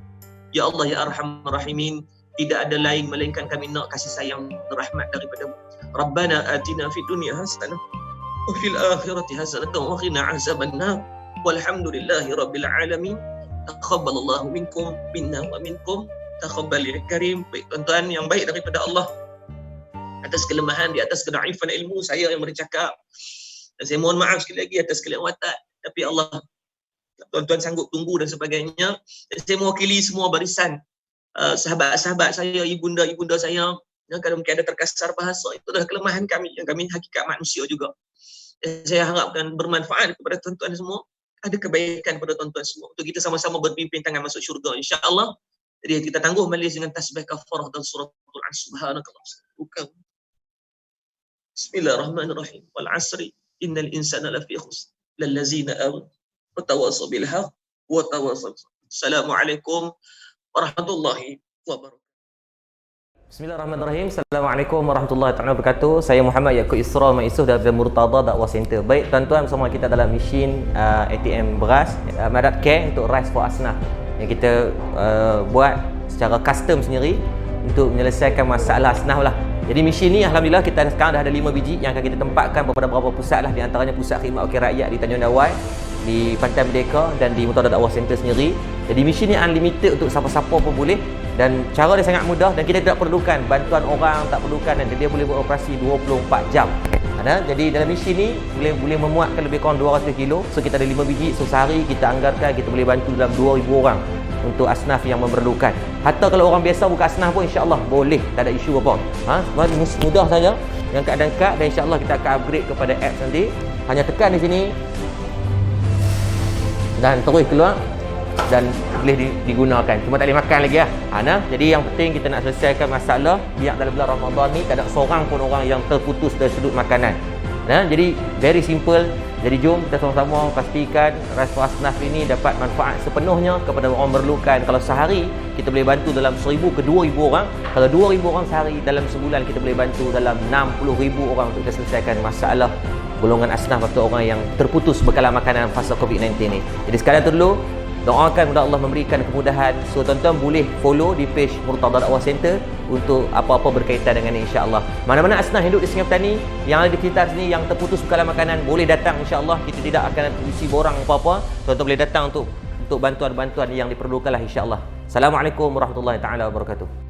Ya Allah ya Arhamar Rahimin, tidak ada lain melainkan kami nak kasih sayang rahmat daripada-Mu. Rabbana atina fid dunya hasanah wa fil akhirati hasanah wa qina azabannar. Walhamdulillahi rabbil alamin. Taqabbalallahu minkum minna wa minkum. Taqabbal ya karim. Baik tuan-tuan yang baik daripada Allah, atas kelemahan di atas kedaifan ilmu saya yang bercakap, dan saya mohon maaf sekali lagi atas kelewatan, tapi Allah, tuan-tuan sanggup tunggu dan sebagainya. Dan saya mewakili semua barisan sahabat-sahabat saya, ibunda-ibunda saya yang kadang mungkin ada terkasar bahasa, itu adalah kelemahan kami, yang kami hakikat manusia juga. Dan saya harapkan bermanfaat kepada tuan-tuan semua, ada kebaikan pada tuan-tuan semua, untuk kita sama-sama berpimpin tangan masuk syurga insya-Allah. Jadi kita tangguh majlis dengan tasbih kafarah dan suratul Asr. Subhanakallah. Bismillahirrahmanirrahim. Wal 'asri innal insana lafi khusr lallazina amanu wa tawassaw bil haqq wa tawassaw. Assalamualaikum warahmatullahi wabarakatuh. Bismillahirrahmanirrahim. Assalamualaikum warahmatullahi wabarakatuh. Saya Muhammad Yaakob Isra Maisuh dari Murtada Dakwah Center. Baik tuan-tuan semua, kita dalam mesin ATM beras Madat Care untuk Rice for Asnaf yang kita buat secara custom sendiri untuk menyelesaikan masalah asnaf lah. Jadi mesin ni alhamdulillah kita sekarang dah ada 5 biji yang akan kita tempatkan pada beberapa pusat lah, di antaranya pusat khidmat wakil rakyat di Tanjung Dawai, di Pantai Merdeka dan di Murtada Dakwah Center sendiri. Jadi mesin ni unlimited untuk siapa-siapa pun boleh, dan cara dia sangat mudah dan kita tidak perlukan bantuan orang, tak perlukan, dan dia boleh beroperasi 24 jam. Jadi dalam mesin ni boleh memuatkan lebih kurang 200 kilo. So kita ada 5 biji, so sehari kita anggarkan kita boleh bantu dalam 2,000 orang untuk asnaf yang memerlukan. Hatta kalau orang biasa buka asnaf pun insya-Allah boleh, tak ada isu apa. Mudah saja yang keadaan kad, dan insya-Allah kita akan upgrade kepada apps nanti. Hanya tekan di sini dan terus keluar dan boleh digunakan. Cuma tak boleh makan lagi lah. Jadi yang penting kita nak selesaikan masalah biar dalam bulan Ramadan ni tak ada seorang pun orang yang terputus dari sudut makanan. Jadi very simple. Jadi jom kita sama-sama pastikan Rice for Asnaf ini dapat manfaat sepenuhnya kepada orang memerlukan. Kalau sehari kita boleh bantu dalam 1,000 ke 2,000 orang. Kalau 2,000 orang sehari, dalam sebulan kita boleh bantu dalam 60,000 orang untuk kita selesaikan masalah golongan asnaf atau orang yang terputus bekalan makanan fasa COVID-19 ni. Jadi sekadar tu dulu, doakan mudah Allah memberikan kemudahan. So tuan-tuan boleh follow di page Murtada Dakwah Center untuk apa-apa berkaitan dengan ini insya-Allah. Mana-mana asnaf hidup di Sungai Petani yang ada di sekitar sini yang terputus bekalan makanan boleh datang insya-Allah. Kita tidak akan isi borang apa-apa. Tuan-tuan boleh datang untuk bantuan-bantuan yang diperlukanlah insya-Allah. Assalamualaikum warahmatullahi taala wabarakatuh.